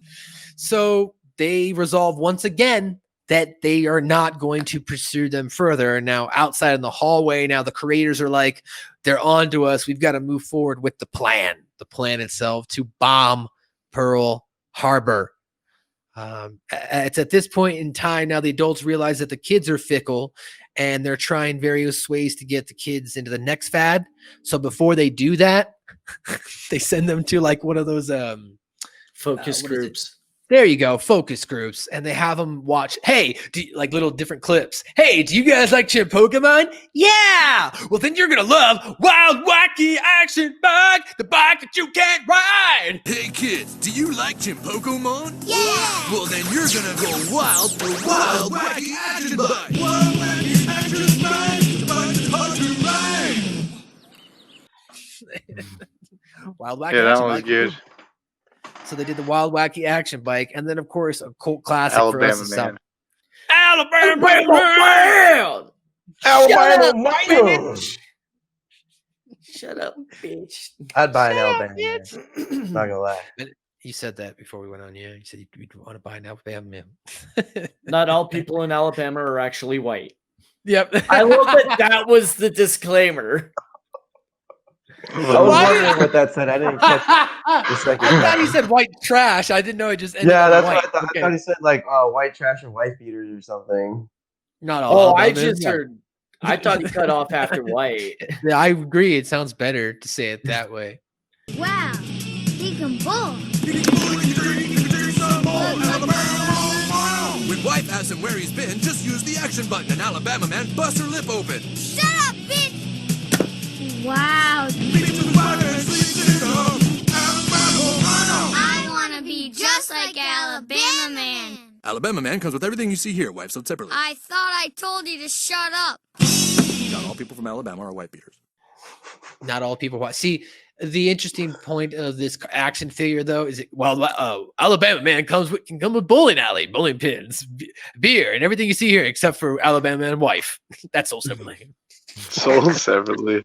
So they resolve once again that they are not going to pursue them further. And now outside in the hallway, now the creators are like, they're on to us. We've got to move forward with the plan itself to bomb Pearl Harbor. It's at this point in time now the adults realize that the kids are fickle and they're trying various ways to get the kids into the next fad. So before they do that, they send them to like one of those focus groups. There you go, focus groups, and they have them watch. Hey, like little different clips. Hey, do you guys like Chinpokomon? Yeah. Well, then you're gonna love Wild Wacky Action Bike, the bike that you can't ride. Hey kids, do you like Chinpokomon? Yeah. Well, then you're gonna go wild for Wild Wacky Action Bike. Wild Wacky Action Wild Wacky Yeah, that Action one was Bike. good. So they did the Wild Wacky Action Bike, and then of course a cult classic for us Alabama is man. Alabama man! Alabama man. Shut up, bitch. I'd buy an Alabama man. Not gonna lie. You said that before we went on. Yeah, you said you'd want to buy an Alabama man. Not all people in Alabama are actually white. Yep. I love that was the disclaimer. I was wondering what that said. I didn't catch the second I thought time. he said white trash. I didn't know it just ended Yeah, on that's white. what I thought. Okay. I thought he said like white trash and wife beaters or something. Not all. Oh, I Alabama, just yeah. heard. I thought he cut off after white. Yeah, I agree. It sounds better to say it that way. Wow, he can bowl. When wife asks him where he's been, just use the action button and Alabama man busts her lip open. Shut up, bitch! Wow. I want to be just like Alabama Man. Alabama man comes with everything you see here, wife sold separately. I thought I told you to shut up. Not all people from Alabama are white beaters. Not all people watch. See, the interesting point of this action figure, though, is Alabama man can come with bowling alley, bowling pins, beer, and everything you see here, except for Alabama man wife. That's sold separately. Sold separately.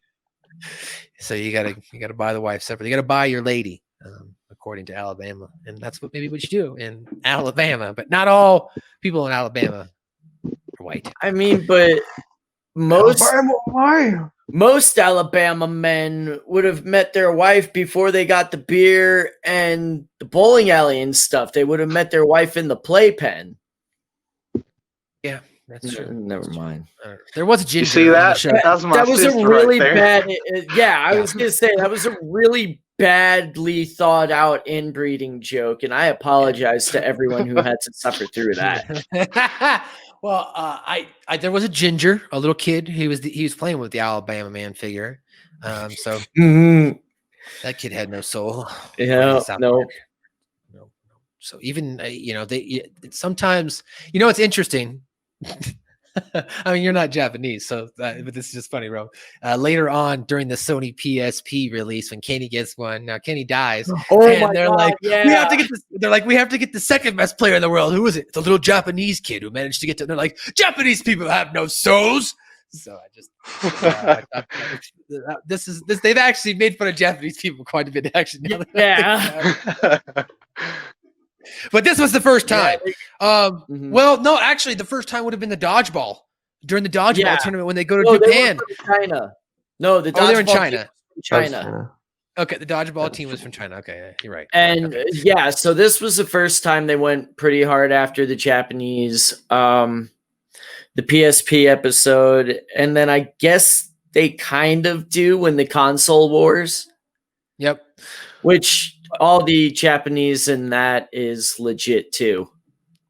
So you gotta buy the wife separately. You gotta buy your lady, according to Alabama, and that's what you do in Alabama. But not all people in Alabama are white. I mean, but most Alabama men would have met their wife before they got the beer and the bowling alley and stuff. They would have met their wife in the playpen. Yeah, that's true. Never mind. There was a ginger. You see on the that? show. That's my That was a sister really right there. bad. Yeah, I was gonna say that was a really badly thought out inbreeding joke, and I apologize to everyone who had to suffer through that. Well, there was a ginger, a little kid. He was playing with the Alabama man figure. So that kid had no soul. Yeah, no. No. So even sometimes it's interesting. I mean, you're not Japanese, so but this is just funny, bro. Later on during the Sony PSP release, when Kenny gets one, now Kenny dies. Oh and my they're God, like, yeah. we have to get this. They're like, we have to get the second best player in the world. Who is it? The little Japanese kid who managed to get to. They're like, Japanese people have no souls. So I just this. They've actually made fun of Japanese people quite a bit. Actually, now that I think about it. But this was the first time. Well, no, actually, the first time would have been the dodgeball during the dodgeball tournament when they go to Japan. They were from China. No, the they were in dodgeball China. team was from China. Okay, the dodgeball team was from China. Okay, you're right. And so this was the first time they went pretty hard after the Japanese, the PSP episode, and then I guess they kind of do when the console wars. Yep. Which all the Japanese in that is legit too.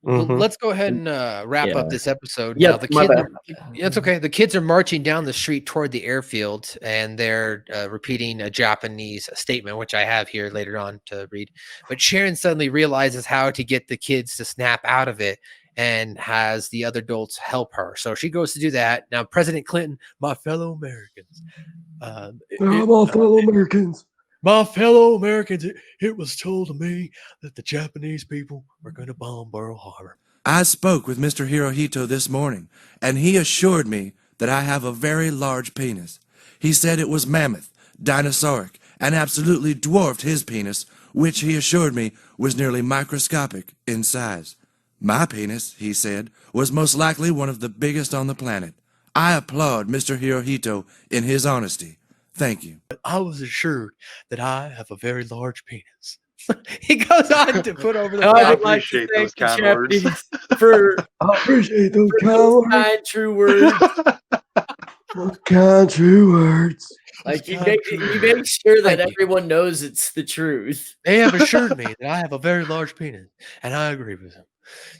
Well, let's go ahead and wrap up this episode. Yeah, now, it's okay. The kids are marching down the street toward the airfield, and they're repeating a Japanese statement, which I have here later on to read. But Sharon suddenly realizes how to get the kids to snap out of it and has the other adults help her. So she goes to do that. Now, President Clinton, my fellow Americans. My fellow Americans, it was told to me that the Japanese people were going to bomb Pearl Harbor. I spoke with Mr. Hirohito this morning, and he assured me that I have a very large penis. He said it was mammoth, dinosauric, and absolutely dwarfed his penis, which he assured me was nearly microscopic in size. My penis, he said, was most likely one of the biggest on the planet. I applaud Mr. Hirohito in his honesty. Thank you. I was assured that I have a very large penis. He goes on to put over the. I appreciate those kind words. For I appreciate those kind words. kind true words. Those kind true words. Like you make sure that everyone knows it's the truth. They have assured me that I have a very large penis, and I agree with them.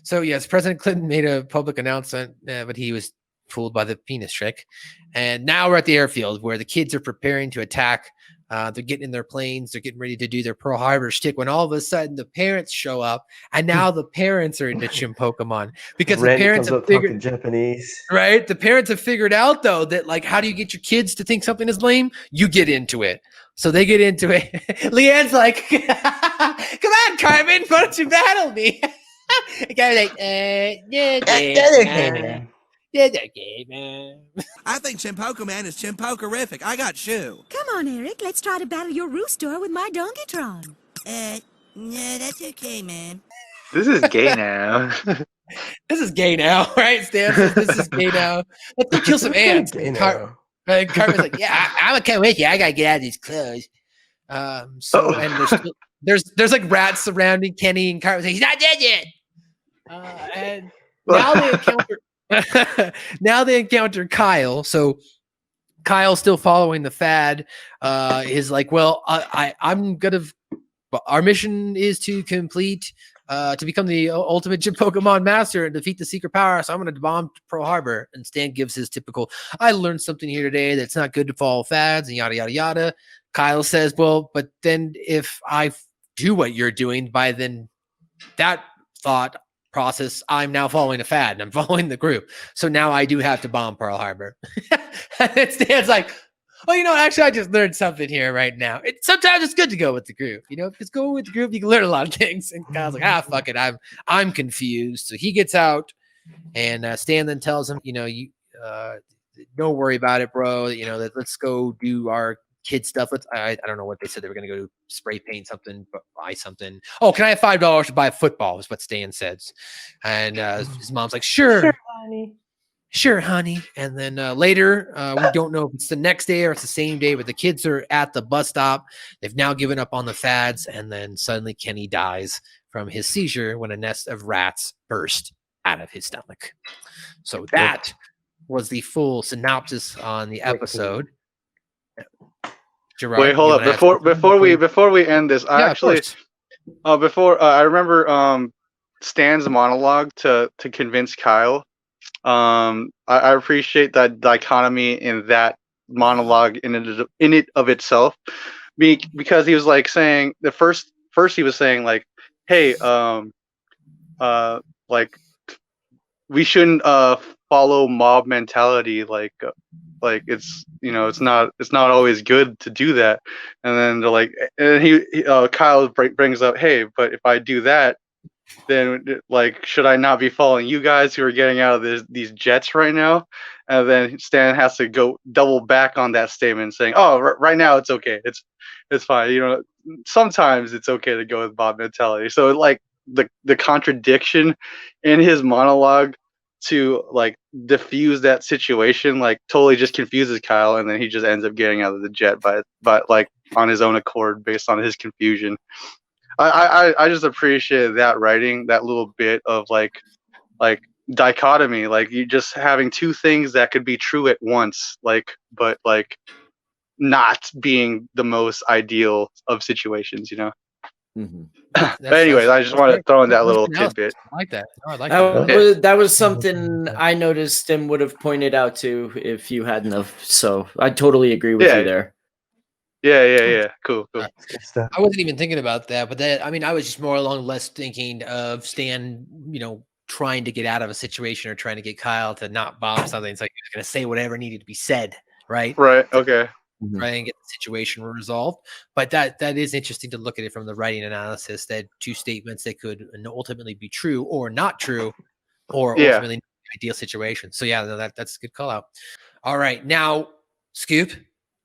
So yes, President Clinton made a public announcement, but he was fooled by the penis trick. And now we're at the airfield where the kids are preparing to attack They're getting in their planes. They're getting ready to do their Pearl Harbor shtick when all of a sudden the parents show up, and now the parents are into Chinpokomon because the Ren parents comes have up talking figured, Japanese. right? The parents have figured out though that like, how do you get your kids to think something is lame? You get into it. So they get into it. Leanne's like, "Come on, Carmen, why don't you battle me?" The guy's like, "Yeah, okay, man." I think Chinpokomon is Chinpokerific. I got shoe. Come on, Eric. Let's try to battle your rooster with my Donkeytron. No, that's okay, man. This is gay now. This is gay now, right, Stan? This is gay now. Let's go kill some ants. Gay And now. Carmen's like, "Yeah, I'm gonna come with you. I gotta get out of these clothes." And there's like rats surrounding Kenny, and Carmen's like, "He's not dead yet." And now they encounter Kyle. So Kyle's still following the fad. Is like, well, I'm gonna. Our mission is to complete, to become the ultimate Pokemon master and defeat the secret power. So I'm going to bomb Pearl Harbor. And Stan gives his typical, "I learned something here today that's not good to follow fads," and yada yada yada. Kyle says, "Well, but then if I do what you're doing, by then that thought process, I'm now following a fad and I'm following the group. So now I do have to bomb Pearl Harbor." And Stan's like, "Oh, actually, I just learned something here right now. Sometimes it's good to go with the group, because going with the group, you can learn a lot of things." And Kyle's like, "Fuck it, I'm confused." So he gets out, and Stan then tells him, "You don't worry about it, bro. Let's go do our kid stuff. I don't know what they said. They were going to go spray paint something, buy something. Oh, can I have $5 to buy a football?" is what Stan says. And his mom's like, Sure, honey. Sure, honey. And then later, we don't know if it's the next day or it's the same day, but the kids are at the bus stop. They've now given up on the fads. And then suddenly Kenny dies from his seizure when a nest of rats burst out of his stomach. So that was the full synopsis on the episode. Gerard, wait, hold up. Before we end this, I remember Stan's monologue to convince Kyle. I appreciate that dichotomy in that monologue in it of itself, because he was like saying first he was saying like, "Hey, like we shouldn't follow mob mentality, like it's it's not always good to do that." And then they're like, and Kyle brings up, "Hey, but if I do that, then like should I not be following you guys who are getting out of these jets right now?" And then Stan has to go double back on that statement, saying, "Oh, right now it's okay, it's fine. Sometimes it's okay to go with mob mentality." So like the contradiction in his monologue to like diffuse that situation like totally just confuses Kyle, and then he just ends up getting out of the jet by like on his own accord based on his confusion. I just appreciate that writing, that little bit of like dichotomy, like you just having two things that could be true at once, but not being the most ideal of situations, Mm-hmm. But anyways, I just wanted to throw in that little tidbit. I like that. I like that. That was something I noticed and would have pointed out to if you hadn't have. So I totally agree with you there. Yeah. Cool. I wasn't even thinking about that, but I was just more along less thinking of Stan, trying to get out of a situation or trying to get Kyle to not bomb something. It's like he was going to say whatever needed to be said, right? Right. Okay. Try and get the situation resolved. But that is interesting to look at it from the writing analysis, that two statements that could ultimately be true or not true, or ultimately ideal situation. So that's a good call out. All right, now Scoop,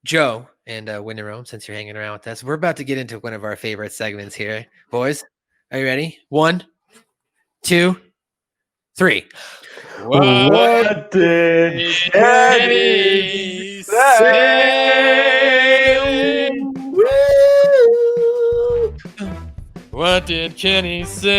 Joe, and Winnin Rome, since you're hanging around with us, we're about to get into one of our favorite segments here. Boys, are you ready? 1, 2, 3. What did Kenny say? What did Kenny say?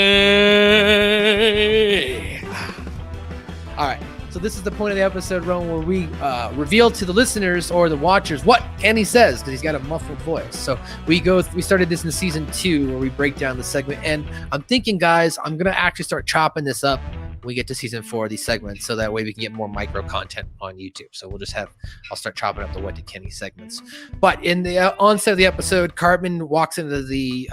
All right. So this is the point of the episode, Ron, where we reveal to the listeners or the watchers what Kenny says, because he's got a muffled voice. So we started this in season 2 where we break down the segment. And I'm thinking, guys, I'm going to actually start chopping this up we get to season 4 of these segments, so that way we can get more micro content on YouTube. So I'll start chopping up the What Did Kenny segments. But in the onset of the episode, Cartman walks into the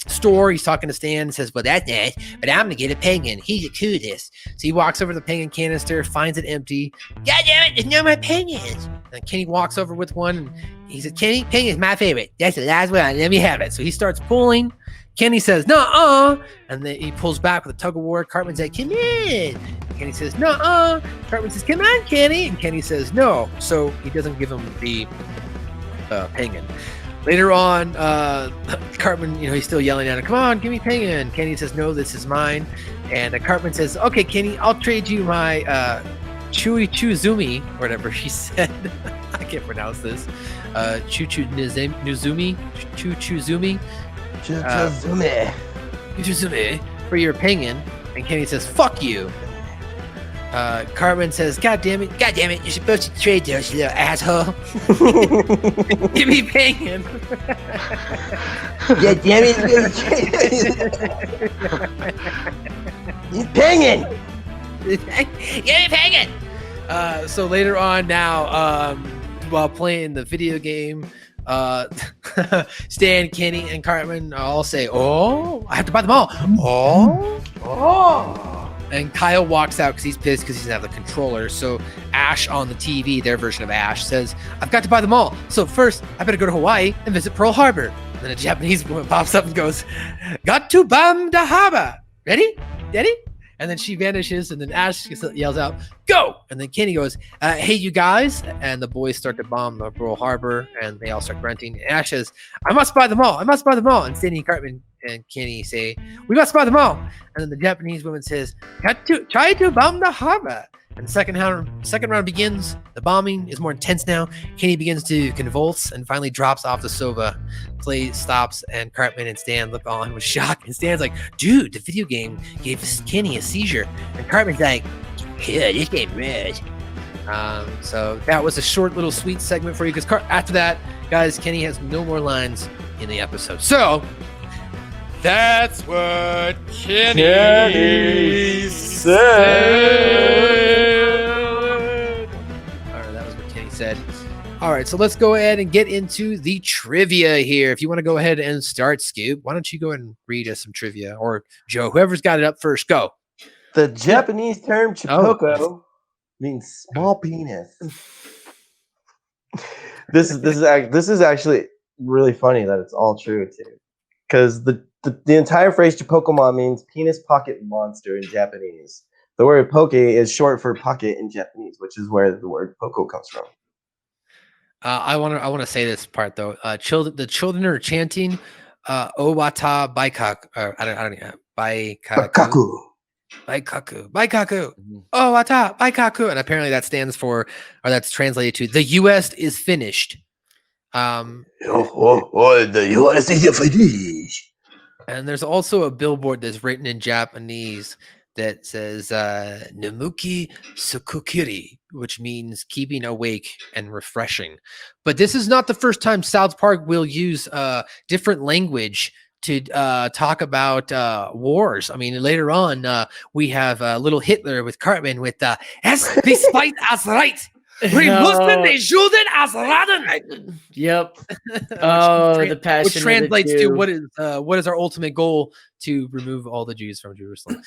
store. He's talking to Stan and says, well, that's nice, but I'm gonna get a penguin. He's the coolest. So he walks over to the penguin canister, finds it empty. God damn it, there's no more penguins. And Kenny walks over with one, and he says, Kenny, penguin's my favorite. That's the last one. Let me have it. So he starts pulling. Kenny says, nuh-uh. And then he pulls back with a tug of war. Cartman's like, come in. Kenny says, nuh-uh. Cartman says, come on, Kenny. And Kenny says, no. So he doesn't give him the penguin. Later on, Cartman, he's still yelling at him, come on, give me penguin. Kenny says, no, this is mine. And Cartman says, okay, Kenny, I'll trade you my Chewy Chuzumi, or whatever she said. I can't pronounce this. Chuzumi. For your opinion. And Kenny says, fuck you. Cartman says, God damn it, you're supposed to trade those, you little asshole. Give me penguin. God damn it, you're penguin. Give me penguin. So later on now, while playing the video game, Stan, Kenny, and Cartman all say, oh, I have to buy them all. Oh. And Kyle walks out because he's pissed because he doesn't have the controller. So Ash on the TV, their version of Ash, says, I've got to buy them all. So first, I better go to Hawaii and visit Pearl Harbor. And then a Japanese woman pops up and goes, got to bomb the harbor. Ready? Ready? And then she vanishes, and then Ash yells out, go! And then Kenny goes, hey, you guys. And the boys start to bomb the Pearl Harbor, and they all start grunting. And Ash says, I must buy them all. I must buy them all. And Stanley, Cartman, and Kenny say, we must buy them all. And then the Japanese woman says, try to bomb the harbor. And the second round begins. The bombing is more intense now. Kenny begins to convulse and finally drops off the sofa. Play stops, and Cartman and Stan look on with shock. And Stan's like, dude, the video game gave Kenny a seizure. And Cartman's like, yeah, this game rules. So that was a short little sweet segment for you, because after that, guys, Kenny has no more lines in the episode. So that's what Kenny said. All right, that was what Kenny said. All right, so let's go ahead and get into the trivia here. If you want to go ahead and start, Scoop, why don't you go ahead and read us some trivia? Or Joe, whoever's got it up first, go. The Japanese term Chipoko means small penis. This is actually really funny that it's all true too, because the entire phrase Chinpokomon means penis pocket monster in Japanese. The word poke is short for pocket in Japanese, which is where the word poko comes from. I want to say this part though. The children are chanting Owata Baikaku. I don't know. Baikaku. Owata Baikaku. And apparently that stands for, or that's translated to, the U.S. is finished. The U.S. is finished. And there's also a billboard that's written in Japanese that says Nemuki Sukukiri, which means keeping awake and refreshing. But this is not the first time South Park will use different language to talk about wars. I mean, later on, we have little Hitler with Cartman with Es despite as right. We Muslim, they Juden as Laden. Yep. The passion. Which translates to what is our ultimate goal? To remove all the Jews from Jerusalem.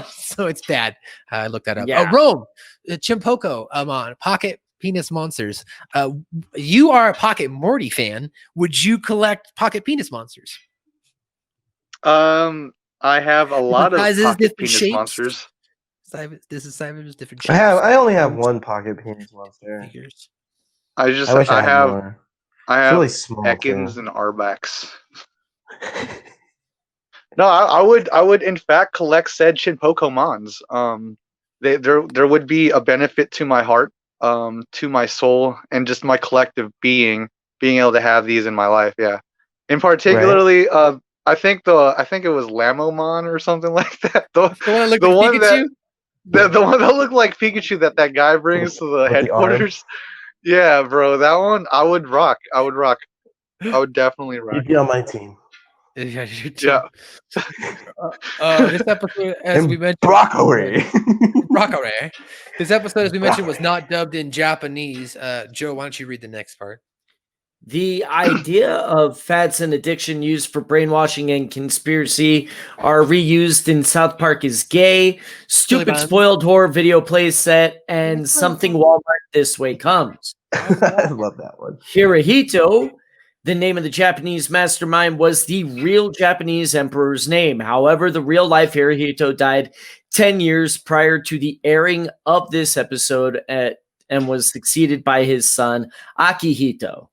So it's bad. I looked that up. Yeah. Rome, Chinpokomon, pocket penis monsters. You are a Pocket Morty fan. Would you collect pocket penis monsters? I have a lot of pocket penis shapes. monsters. This is Simon's different shapes. I only have one pocket penis monster. I have really small Ekans and Arbaks. No, I would in fact collect said Chinpokomons. There would be a benefit to my heart, to my soul, and just my collective being able to have these in my life. Yeah, in particularly, right. I think it was Lamomon or something like that. The one that looked like Pikachu that guy brings to the headquarters. Yeah, bro, that one I would rock. I would definitely rock. You'd be on my team. Yeah. This episode, as we mentioned, broccoli. This episode, as we mentioned, was not dubbed in Japanese. Joe, why don't you read the next part? The idea of fads and addiction used for brainwashing and conspiracy are reused in South Park is Gay, Stupid Spoiled Horror Video Play Set, and Something Walmart This Way Comes. I love that one. Hirohito, the name of the Japanese mastermind, was the real Japanese emperor's name. However, the real-life Hirohito died 10 years prior to the airing of this episode and was succeeded by his son, Akihito.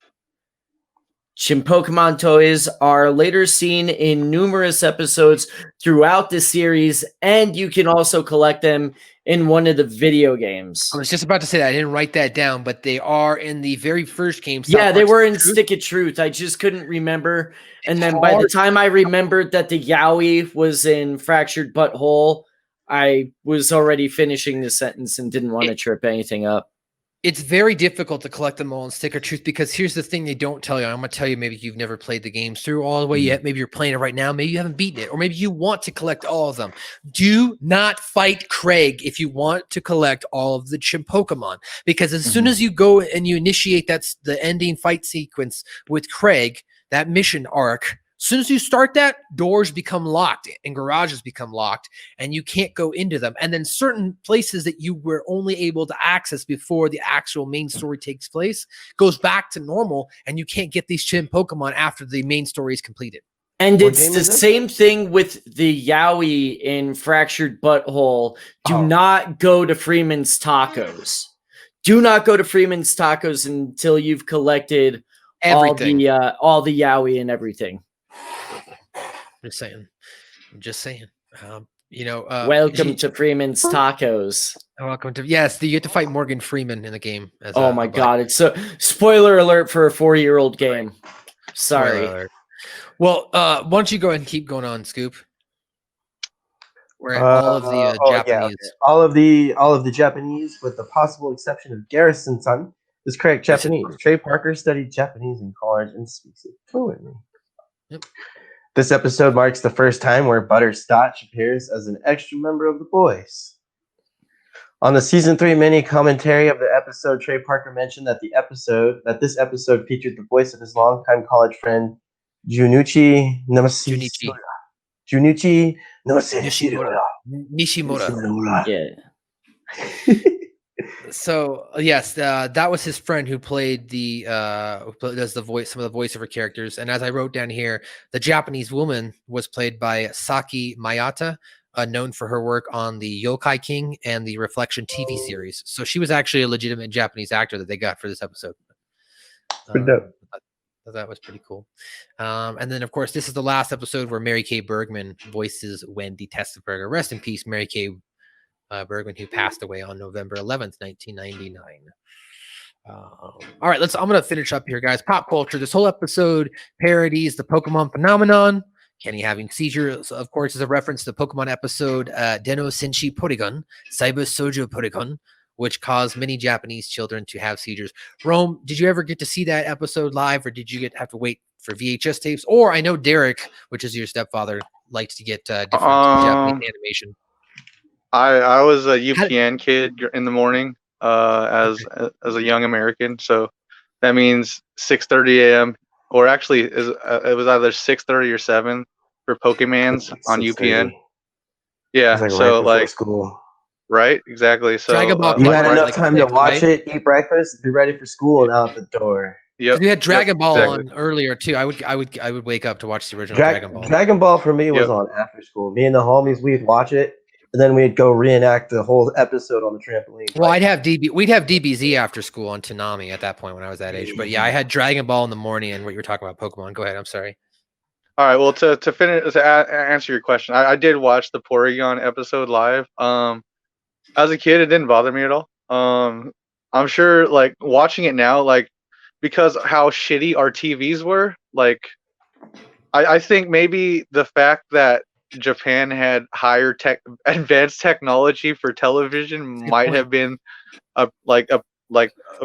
Chinpokomon toys are later seen in numerous episodes throughout the series, and you can also collect them in one of the video games. I was just about to say that. I didn't write that down, but they are in the very first game. Yeah, they were in Stick of Truth. I just couldn't remember. And then by the time I remembered that the Yowie was in Fractured Butthole, I was already finishing the sentence and didn't want to trip anything up. It's very difficult to collect them all in Stick of Truth because here's the thing they don't tell you. I'm going to tell you, maybe you've never played the games through all the way yet. Maybe you're playing it right now. Maybe you haven't beaten it, or maybe you want to collect all of them. Do not fight Craig if you want to collect all of the Chinpokomon, because as soon as you go and you initiate that's the ending fight sequence with Craig, that mission arc, as soon as you start that, doors become locked and garages become locked and you can't go into them. And then certain places that you were only able to access before the actual main story takes place goes back to normal, and you can't get these Chinpokomon after the main story is completed. And it's the same thing with the Yowie in Fractured Butthole. Do not go to Freeman's Tacos. Do not go to Freeman's Tacos until you've collected everything. All the Yowie and everything. I'm just saying. Welcome to Freeman's Tacos. Welcome to you get to fight Morgan Freeman in the game. Oh my god! It's so spoiler alert for a 4-year-old game. Sorry. Well, why don't you go ahead and keep going on, Scoop? We're at all of the Japanese. Yeah, all of the Japanese, with the possible exception of Garrison-san, is correct Japanese. Trey Parker studied Japanese in college and speaks it fluently. Yep. This episode marks the first time where Butterscotch appears as an extra member of the boys. On the season 3 mini commentary of the episode, Trey Parker mentioned that this episode featured the voice of his longtime college friend Junichi Nishimura. Yeah. So yes, that was his friend who played does the voice, some of the voiceover characters. And as I wrote down here, the Japanese woman was played by Saki Mayata, known for her work on the Yokai King and the Reflection TV series. So she was actually a legitimate Japanese actor that they got for this episode. That was pretty cool. And then, of course, this is the last episode where Mary Kay Bergman voices Wendy Testenberger. Rest in peace, Mary Kay Bergman, who passed away on November 11th, 1999. All right, I'm going to finish up here, guys. Pop culture. This whole episode parodies the Pokemon phenomenon. Kenny having seizures, of course, is a reference to the Pokemon episode Deno Senshi Porygon, Cyber Sojo Porygon, which caused many Japanese children to have seizures. Rome, did you ever get to see that episode live, or did you have to wait for VHS tapes? Or I know Derek, which is your stepfather, likes to get different Japanese animation. I was a UPN kid in the morning as a young American, so that means 6:30 a.m. or actually it was either 6:30 or 7 for Pokemans on UPN. Yeah, so like school. Right, exactly. So Dragon Ball you had enough time to watch it, eat breakfast, be ready for school, and out the door. Yeah, we had Dragon Ball on earlier too. I would wake up to watch the original Dragon Ball. Dragon Ball for me was on after school. Me and the homies, we'd watch it, and then we'd go reenact the whole episode on the trampoline. Well, we'd have DBZ after school on Toonami at that point when I was that age. But yeah, I had Dragon Ball in the morning, and what you were talking about Pokemon. Go ahead. I'm sorry. All right. Well, to answer your question, I did watch the Porygon episode live. As a kid, it didn't bother me at all. I'm sure, like, watching it now, like, because how shitty our TVs were, like, I think maybe the fact that Japan had higher advanced technology for television might have been a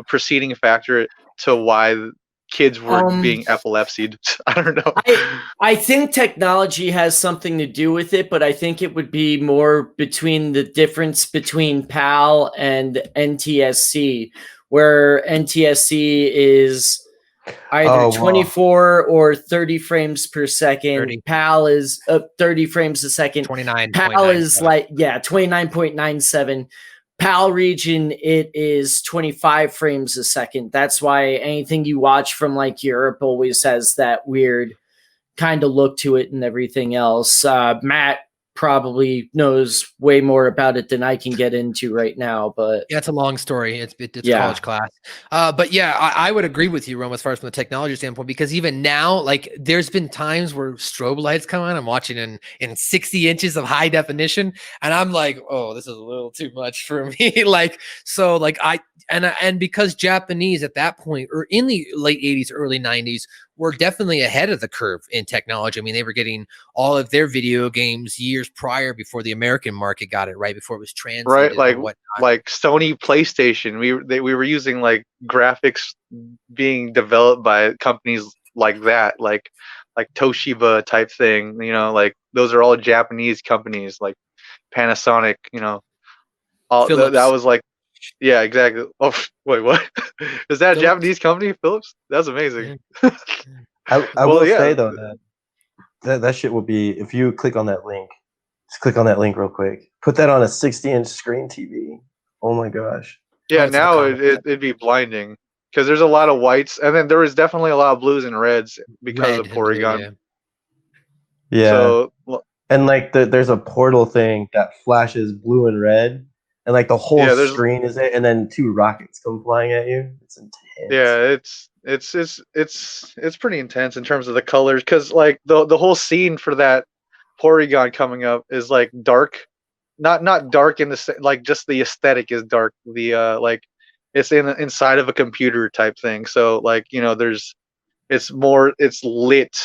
preceding factor to why kids were being epilepsied. I don't know. I think technology has something to do with it, but I think it would be more between the difference between PAL and NTSC, where NTSC is either 24 or 30 frames per second. 30. PAL is 30 frames a second. 29. PAL is 29.97. PAL region, it is 25 frames a second. That's why anything you watch from like Europe always has that weird kind of look to it and everything else. Matt probably knows way more about it than I can get into right now, but yeah, it's a long story. It's college class. But yeah, I would agree with you, Rome, as far as from the technology standpoint, because even now, like there's been times where strobe lights come on. I'm watching in 60 inches of high definition, and I'm like, oh, this is a little too much for me. And because Japanese at that point, or in the late 80s, early 90s, were definitely ahead of the curve in technology. I mean, they were getting all of their video games years prior before the American market got it, right before it was translated. Right, like Sony PlayStation. We were using like graphics being developed by companies like that, like Toshiba type thing. You know, like those are all Japanese companies, like Panasonic. You know, all that was like. Yeah, exactly. Oh, wait, what? Is that a Japanese company, Philips? That's amazing. I will say though that shit will be, if you click on that link, just click on that link real quick. Put that on a 60-inch screen TV. Oh my gosh. Yeah, now it'd be blinding because there's a lot of whites, and then there was definitely a lot of blues and reds because of Porygon. Yeah. So, and like there's a portal thing that flashes blue and red. And like the whole screen is it, and then 2 rockets come flying at you. It's intense. Yeah, it's pretty intense in terms of the colors, because like the whole scene for that Porygon coming up is like dark, not dark in the like just the aesthetic is dark. The like it's inside of a computer type thing. So like it's lit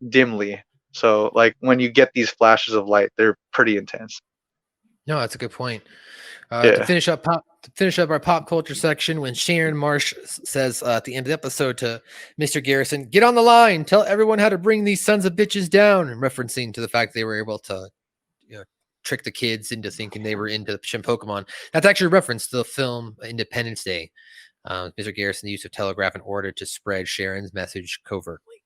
dimly. So like when you get these flashes of light, they're pretty intense. No, that's a good point. To finish up our pop culture section, when Sharon Marsh says at the end of the episode to Mr. Garrison, "Get on the line, tell everyone how to bring these sons of bitches down," referencing to the fact they were able to trick the kids into thinking they were into Chinpokomon. That's actually a reference to the film Independence Day. Mr. Garrison, the use of telegraph in order to spread Sharon's message covertly.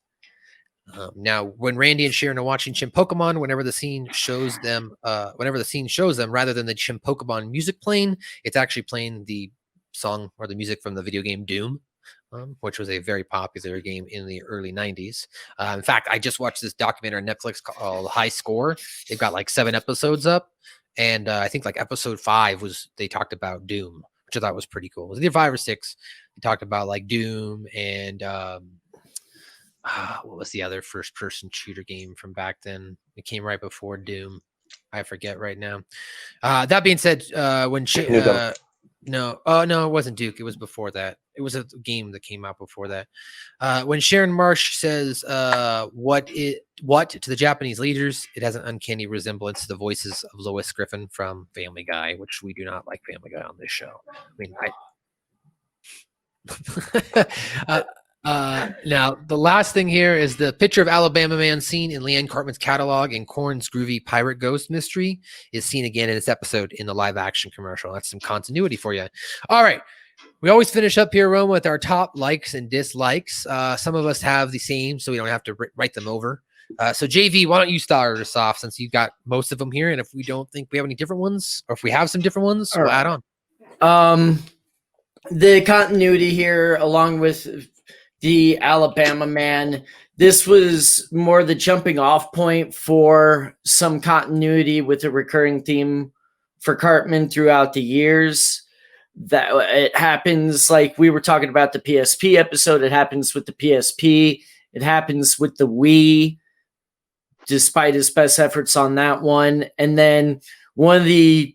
Now, when Randy and Sharon are watching Chinpokomon, whenever the scene shows them, rather than the Chinpokomon music playing, it's actually playing the song or the music from the video game Doom, which was a very popular game in the early 90s. In fact, I just watched this documentary on Netflix called High Score. They've got like 7 episodes up, and I think like episode 5 they talked about Doom, which I thought was pretty cool. It was either 5 or 6. They talked about like Doom and what was the other first-person shooter game from back then? It came right before Doom. I forget right now. That being said, when no, it wasn't Duke. It was before that. It was a game that came out before that. When Sharon Marsh says what to the Japanese leaders, it has an uncanny resemblance to the voices of Lois Griffin from Family Guy, which we do not like Family Guy on this show. I mean, now the last thing here is the picture of Alabama Man seen in Leanne Cartman's catalog in Korn's groovy pirate ghost mystery is seen again in this episode in the live action commercial. That's some continuity for you. All right. We always finish up here, Rome, with our top likes and dislikes. Some of us have the same, so we don't have to write them over. So JV, why don't you start us off, since you've got most of them here, and if we don't think we have any different ones, or if we have some different ones, we'll add on. The continuity here, along with the Alabama Man, this was more the jumping off point for some continuity with a recurring theme for Cartman throughout the years. That it happens, like we were talking about the PSP episode, it happens with the PSP, it happens with the Wii, despite his best efforts on that one. And then one of the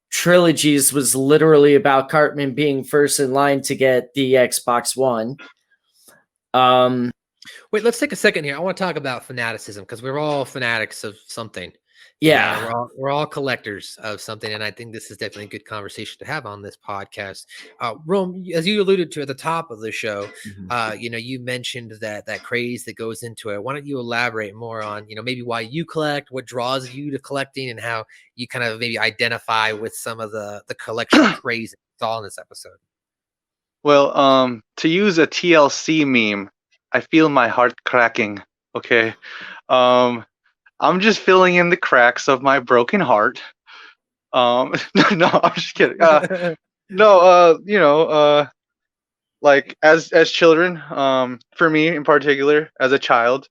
trilogies was literally about Cartman being first in line to get the Xbox One. Wait, let's take a second here. I want to talk about fanaticism, because we're all fanatics of something. Yeah. We're all collectors of something, and I think this is definitely a good conversation to have on this podcast. Rome, as you alluded to at the top of the show, you mentioned that craze that goes into it. Why don't you elaborate more on, maybe why you collect, what draws you to collecting, and how you kind of maybe identify with some of the collection craze that's all in this episode. Well, to use a TLC meme, I feel my heart cracking. Okay. I'm just filling in the cracks of my broken heart. No, I'm just kidding. Like as children, for me in particular, as a child,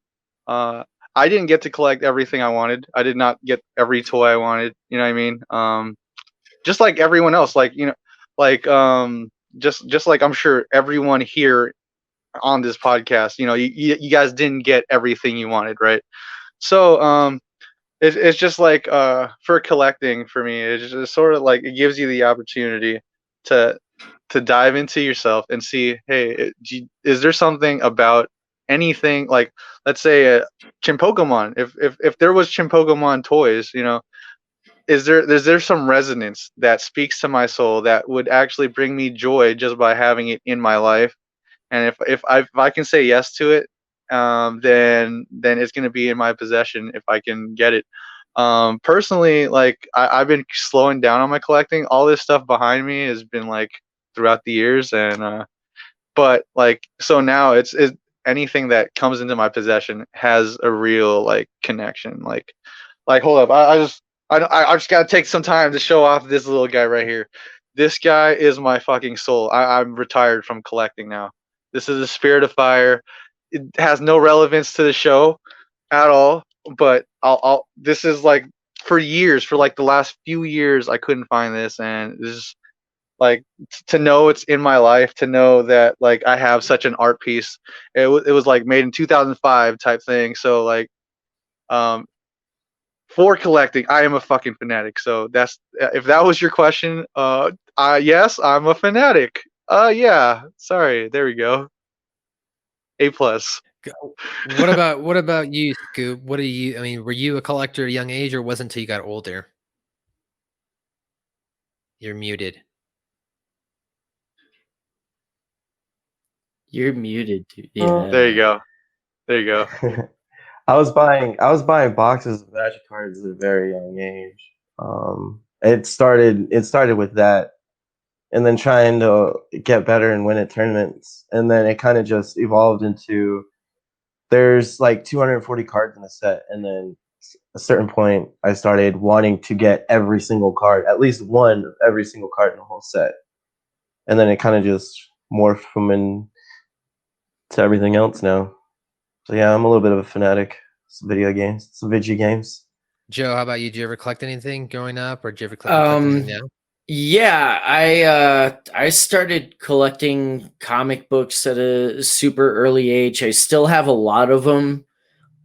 I didn't get to collect everything I wanted. I did not get every toy I wanted. You know what I mean? Just like everyone else, just like I'm sure everyone here on this podcast, you guys didn't get everything you wanted, right? So it's just like for collecting for me, it's just sort of like it gives you the opportunity to dive into yourself and see, hey, is there something about anything, like let's say Chinpokomon, if there was Chinpokomon toys, is there some resonance that speaks to my soul that would actually bring me joy just by having it in my life? And if I can say yes to it, then it's going to be in my possession if I can get it. Personally, like I've been slowing down on my collecting. All this stuff behind me has been like throughout the years, and but like so now it's anything that comes into my possession has a real like connection. Like hold up, I just gotta take some time to show off this little guy right here. This guy is my fucking soul. I'm retired from collecting now. This is a Spirit of Fire. It has no relevance to the show at all, but this is like for like the last few years I couldn't find this, and this is like to know it's in my life, to know that like I have such an art piece. It was like made in 2005 type thing. So like for collecting, I am a fucking fanatic. So that's, if that was your question, yes, I'm a fanatic. Yeah, sorry, there we go. A+. What about you, Scoop? What are you? I mean, were you a collector at a young age, or wasn't until you got older? You're muted. You're muted, dude. Yeah. There you go. There you go. I was buying boxes of Magic cards at a very young age. It started with that, and then trying to get better and win at tournaments, and then it kind of just evolved into there's like 240 cards in a set, and then at a certain point I started wanting to get every single card, at least one of every single card in the whole set, and then it kind of just morphed from into everything else now. So yeah, I'm a little bit of a fanatic. Some video games. Joe, how about you? Did you ever collect anything growing up, or did you ever collect anything now? Yeah, I started collecting comic books at a super early age. I still have a lot of them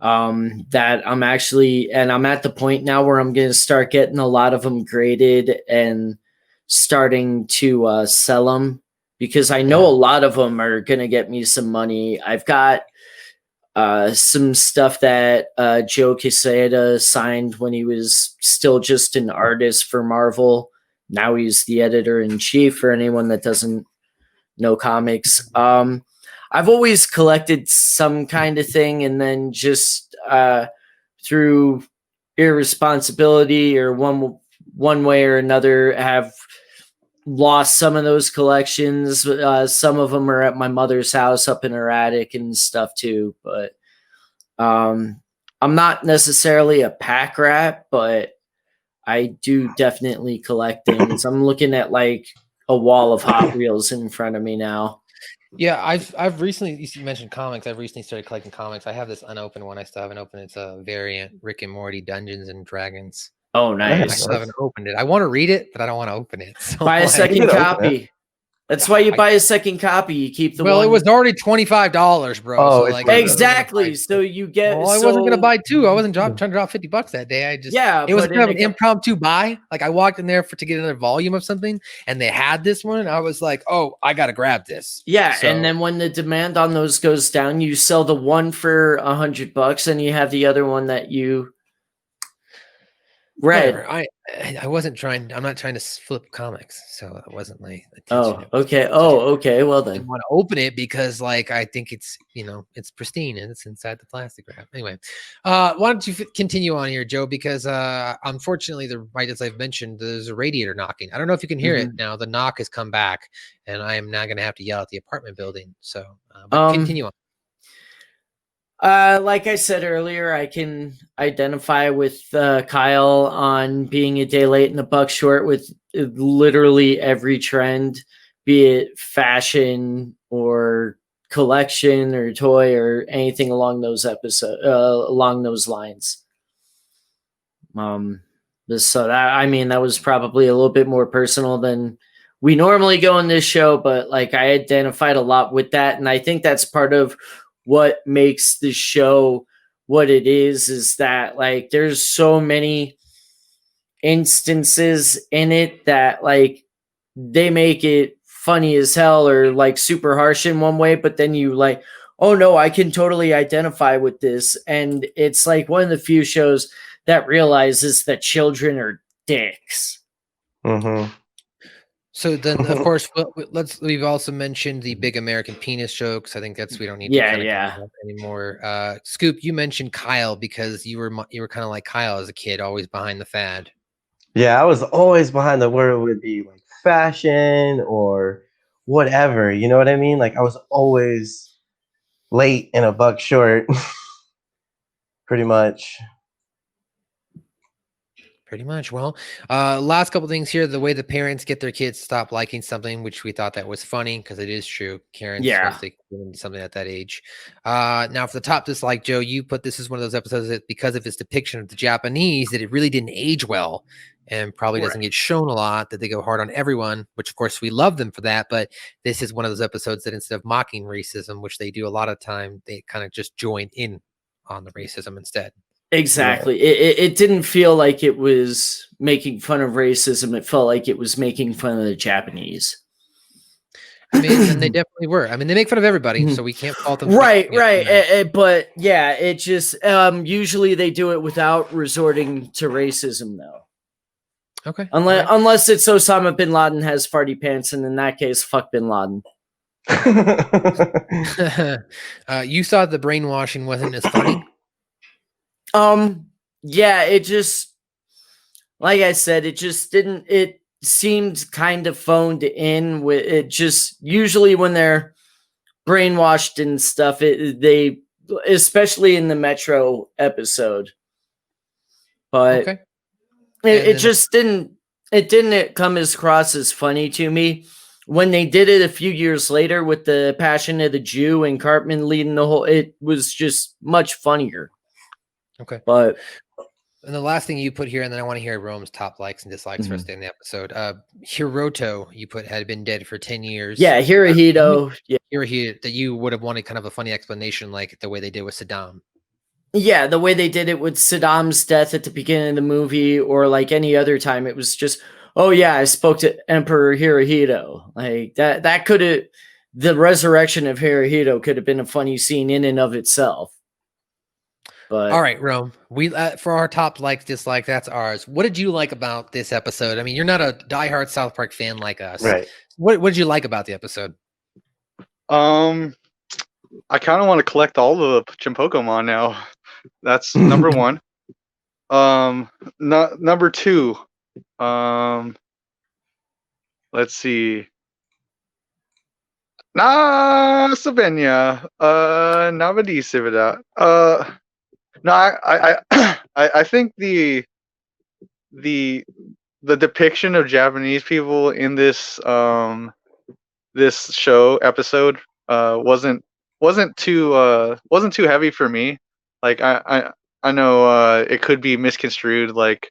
that I'm at the point now where I'm going to start getting a lot of them graded and starting to sell them, because I know a lot of them are going to get me some money. I've got some stuff that Joe Quesada signed when he was still just an artist for Marvel. Now he's the editor-in-chief, for anyone that doesn't know comics. I've always collected some kind of thing, and then just through irresponsibility or one way or another have lost some of those collections. Some of them are at my mother's house up in her attic and stuff too. But I'm not necessarily a pack rat, but I do definitely collect things. I'm looking at like a wall of Hot Wheels in front of me now. Yeah, I've recently, you mentioned comics. I've recently started collecting comics. I have this unopened one. I still haven't opened it. It's a variant Rick and Morty Dungeons and Dragons. Oh, nice. I still haven't opened it. I want to read it, but I don't want to open it. So buy a second copy. That's why you buy a second copy. You keep the one. It was already $25, bro. Oh, so like, exactly. So you get. Well, I wasn't gonna buy two. I wasn't trying to drop $50 that day. It was kind of an impromptu buy. Like I walked in there to get another volume of something, and they had this one, and I was like, "Oh, I gotta grab this." Yeah, and then when the demand on those goes down, you sell the one for $100, and you have the other one that you. Red. Whatever. I wasn't trying. I'm not trying to flip comics, so it wasn't my Oh, intention. okay. Oh, okay. Well I then. didn't want to open it because, like, I think it's it's pristine and it's inside the plastic wrap. Anyway, why don't you continue on here, Joe? Because unfortunately, right as I've mentioned, there's a radiator knocking. I don't know if you can hear it now. The knock has come back, and I am now going to have to yell at the apartment building. So, but continue on. Like I said earlier, I can identify with Kyle on being a day late and a buck short with literally every trend, be it fashion or collection or toy or anything along those lines. So that was probably a little bit more personal than we normally go in this show, but like I identified a lot with that, and I think that's part of what makes the show what it is that like there's so many instances in it that like they make it funny as hell or like super harsh in one way, but then you like, oh no, I can totally identify with this. And it's like one of the few shows that realizes that children are dicks. So then, of course, we've also mentioned the big American penis jokes. I think we don't need to kind of anymore. Scoop, you mentioned Kyle because you were kind of like Kyle as a kid, always behind the fad. Yeah, I was always behind the word would be like fashion or whatever. You know what I mean? Like I was always late and a buck short, pretty much. Pretty much. Well, last couple things here. The way the parents get their kids to stop liking something, which we thought that was funny because it is true. Karen's supposed to do something at that age. Now, for the top dislike, Joe, you put this as one of those episodes that because of its depiction of the Japanese, that it really didn't age well and probably doesn't get shown a lot, that they go hard on everyone, which, of course, we love them for that. But this is one of those episodes that instead of mocking racism, which they do a lot of time, they kind of just join in on the racism instead. Exactly. It didn't feel like it was making fun of racism. It felt like it was making fun of the Japanese. I mean, and they definitely were. I mean, they make fun of everybody, so we can't fault them. Right. But yeah, it just usually they do it without resorting to racism, though. Okay. Unless it's Osama bin Laden has farty pants, and in that case, fuck bin Laden. You thought the brainwashing wasn't as funny? Yeah, it just, like I said, it seemed kind of phoned in with it. Just usually when they're brainwashed and stuff, they especially in the Metro episode, but it just didn't come across as funny to me. When they did it a few years later with the Passion of the Jew and Cartman leading the whole, it was just much funnier. Okay. But and the last thing you put here, and then I want to hear Rome's top likes and dislikes for us in the episode. Hiroto, you put had been dead for 10 years. Yeah, Hirohito. Hirohito, that you would have wanted kind of a funny explanation, like the way they did with Saddam. Yeah, the way they did it with Saddam's death at the beginning of the movie, or like any other time, it was just, oh yeah, I spoke to Emperor Hirohito. Like that could have, the resurrection of Hirohito could have been a funny scene in and of itself. But all right, Rome, we for our top like dislike, that's ours. What did you like about this episode? I mean, you're not a diehard South Park fan like us, right? What did you like about the episode? I kind of want to collect all the Chinpokomon now. That's number one. Number two. Let's see. Na Sabenya. Navadi Sivida. No, I think the depiction of Japanese people in this this show episode wasn't too heavy for me. Like I know it could be misconstrued like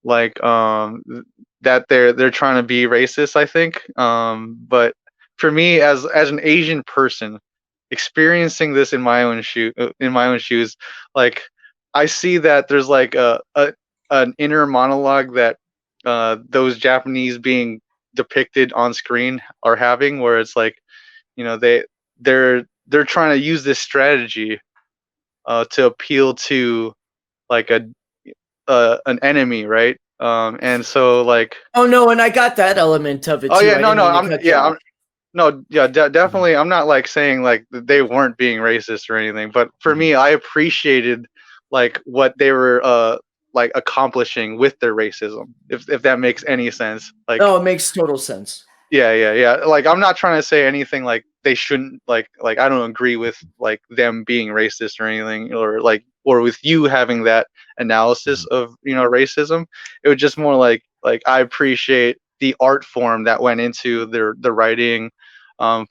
that they're trying to be racist, I think. But for me as an Asian person experiencing this in my own shoes, like I see that there's like an inner monologue that those Japanese being depicted on screen are having, where it's like, you know, they're trying to use this strategy to appeal to like an enemy, right? And so like, oh no, and I got that element of it. oh too. yeah, I no, didn't no, mean to cut you off. definitely. I'm not like saying like they weren't being racist or anything, but for me, I appreciated like what they were like accomplishing with their racism, if that makes any sense. Like, No, it makes total sense. yeah. Like, I'm not trying to say anything like they shouldn't like I don't agree with like them being racist or anything, or with you having that analysis of racism. It was just more like I appreciate the art form that went into the writing,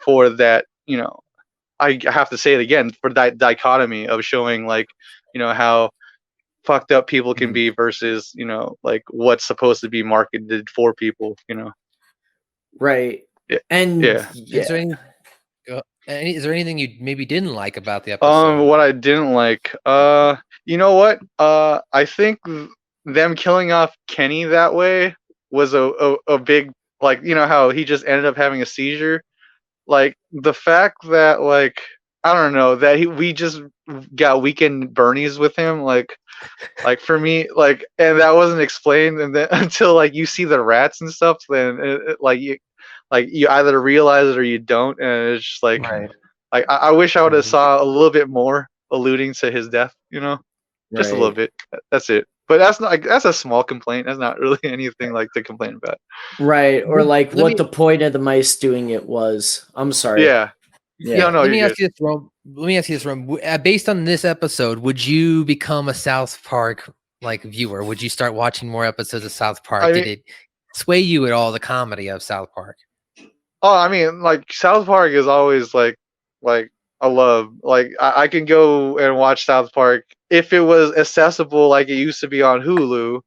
for that. I have to say it again, for that dichotomy of showing like how fucked up people can be versus like what's supposed to be marketed for people. Right. Yeah. And yeah. Is there is there anything you maybe didn't like about the episode? What I didn't like, you know what? I think them killing off Kenny that way was a big, like, how he just ended up having a seizure. Like, the fact that, like, I don't know, that we just got weekend Bernies with him, like for me, like, and that wasn't explained, and then until like you see the rats and stuff, then you either realize it or you don't, and it's just like, Right. like I wish I would have saw a little bit more alluding to his death, just a little Right. bit. That's it. But that's a small complaint. That's not really anything like to complain about. Right. Or like Let what me- the point of the mice doing it was. I'm sorry. Yeah. Yeah. No, Let me you're ask you this, Rome. Let me ask you this, Rome. Based on this episode, would you become a South Park like viewer? Would you start watching more episodes of South Park? I Did mean- it sway you at all, the comedy of South Park? Oh, I mean, like South Park is always like I love. Like I can go and watch South Park if it was accessible like it used to be on Hulu.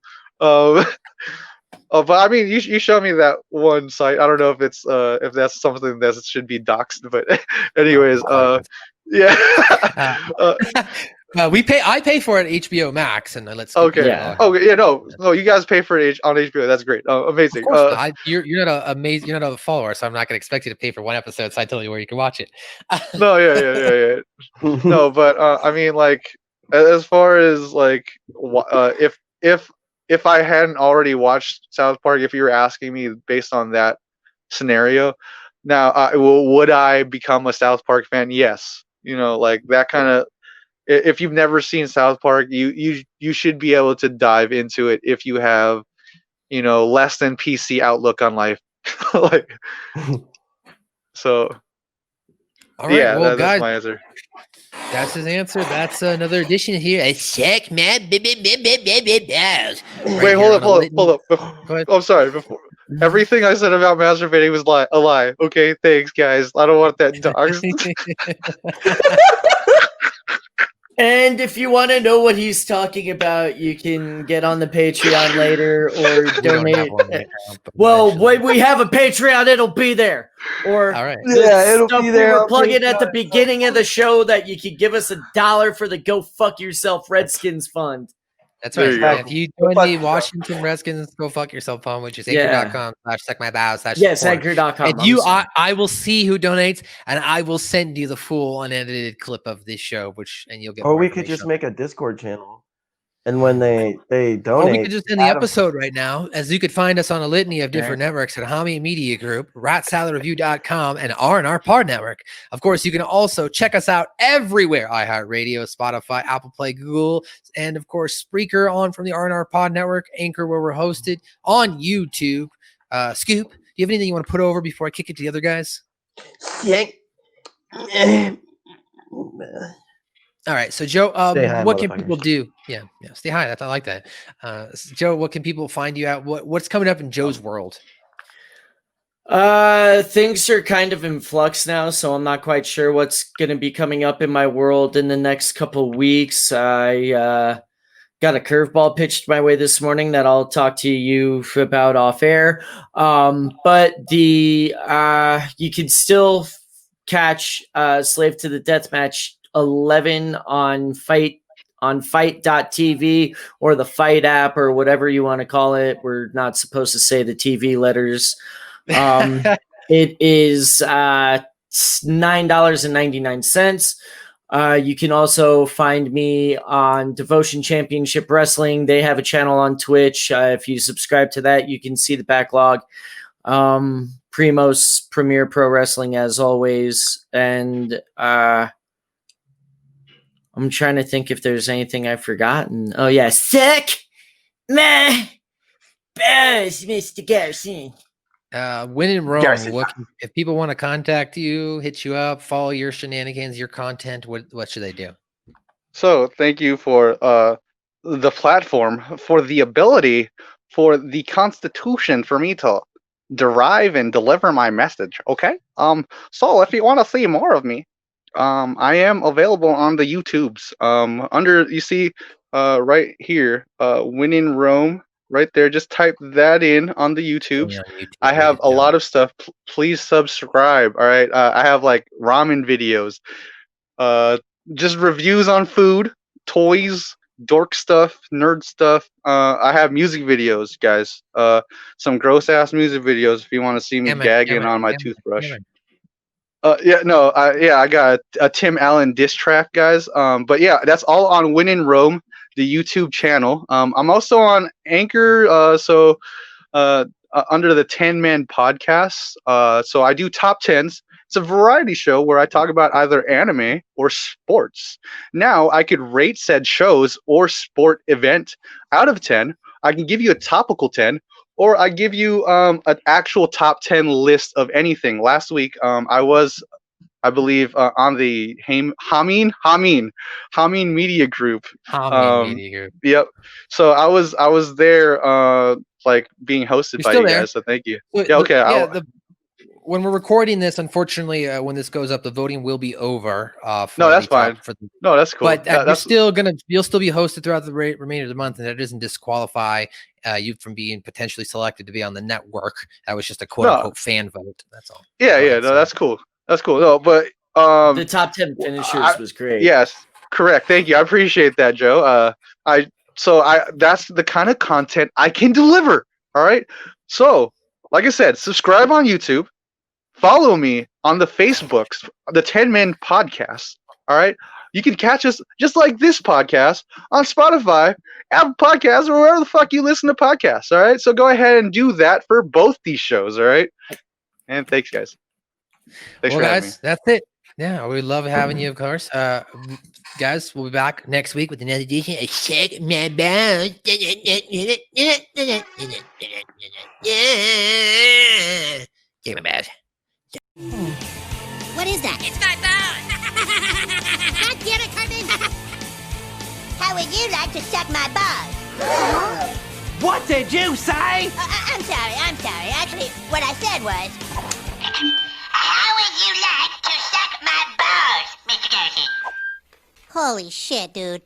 But I mean, you showed me that one site. I don't know if that's something that should be doxed, but anyways, yeah. I pay for it at HBO Max, and let's Okay. Yeah. Oh yeah, no, you guys pay for it on HBO. That's great. Amazing. Of course not. You're not amazing. You're not a follower, so I'm not going to expect you to pay for one episode. So I tell you where you can watch it. No, yeah. No, but I mean, like, as far as like, if I hadn't already watched South Park, if you were asking me based on that scenario, now would I become a South Park fan? Yes. Like that kind of. If you've never seen South Park, you should be able to dive into it if you have, less than PC outlook on life. Like, so. All right, Yeah, well, that's guys, my answer. that's his answer. That's another edition here. I check my balls. Wait, hold up. Go ahead. I'm sorry. Before everything I said about masturbating was a lie. Okay, thanks, guys. I don't want that doxed. And if you want to know what he's talking about, you can get on the Patreon later or We don't donate. have one right now, but Well, eventually. when we have a Patreon, it'll be there. Or All right. the Yeah, it'll stuff be we there were on plugging at the Patreon. beginning of the show that you could give us $1 for the Go Fuck Yourself Redskins Fund. That's There right. you go. If you Go join fuck the yourself. Washington Redskins Go Fuck Yourself Fund, which is Yeah. anchor.com/checkmybows/ Yes, support. anchor.com. And I will see who donates, and I will send you the full unedited clip of this show, and you'll get. Or more we could just information. make a Discord channel, and when they donate, Or we could just end the add 'em. episode right now, as you could find us on a litany of different networks at Hami Media Group, RatSaladReview.com, and R&R Pod Network. Of course, you can also check us out everywhere: iHeartRadio, Spotify, Apple Play, Google, and of course, Spreaker on from the R&R Pod Network, Anchor, where we're hosted, on YouTube. Scoop, do you have anything you want to put over before I kick it to the other guys? Yeah. All right, so Joe, Stay high, what can motherfuckers. people do? Yeah, stay high. I like that. Joe, what can people find you at? What's coming up in Joe's world? Things are kind of in flux now, so I'm not quite sure what's going to be coming up in my world in the next couple weeks. I got a curveball pitched my way this morning that I'll talk to you about off air. But you can still catch Slave to the Deathmatch 11 on fight.tv or the Fight app or whatever you want to call it. We're not supposed to say the TV letters. It is $9.99. You can also find me on Devotion Championship Wrestling. They have a channel on Twitch. If you subscribe to that, you can see the backlog. Primos Premier Pro Wrestling, as always. And I'm trying to think if there's anything I've forgotten. Oh, yeah. Suck my balls, Mr. Garrison. Winnin Rome. If people want to contact you, hit you up, follow your shenanigans, your content, what should they do? So thank you for the platform, for the ability, for the constitution for me to derive and deliver my message. Okay. So if you want to see more of me, I am available on the YouTubes. Under you see right here, Winnin Rome. Right there, just type that in on the YouTube. I have a lot of stuff. Please subscribe. All right, I have like ramen videos, just reviews on food, toys, dork stuff, nerd stuff. I have music videos, guys. Some gross ass music videos if you want to see me gagging on my toothbrush. I got a Tim Allen diss track, guys. But yeah, that's all on Winnin Rome, the YouTube channel. I'm also on Anchor, under the 10-Man podcast. So I do top 10s. It's a variety show where I talk about either anime or sports. Now I could rate said shows or sport event out of 10. I can give you a topical 10, or I give you an actual top 10 list of anything. Last week, I was, I believe, on the Hameen Media Group. Media Group. Yep. So I was there, like being hosted by you guys. So thank you. When we're recording this, unfortunately, when this goes up, the voting will be over. No, that's fine. No, that's cool. But you'll still be hosted throughout the remainder of the month, and that doesn't disqualify you from being potentially selected to be on the network. That was just a quote unquote fan vote. That's all. Yeah. No, that's cool. That's cool. No, but the top 10 finishers was great. Yes, correct. Thank you. I appreciate that, Joe. That's the kind of content I can deliver. All right. So, like I said, subscribe on YouTube. Follow me on the Facebooks, the 10-Man podcast. All right. You can catch us just like this podcast on Spotify, Apple Podcasts, or wherever the fuck you listen to podcasts. All right. So go ahead and do that for both these shows. All right. And thanks, guys. Thanks for having me. That's it. Yeah, we love having you, of course. Guys, we'll be back next week with another edition of Shake My Bones. Shake my bones. What is that? It's my bone. God damn it, Cartman! How would you like to suck my balls? What did you say? I'm sorry. Actually, what I said was... How would you like to suck my balls, Mr. GDC? Holy shit, dude.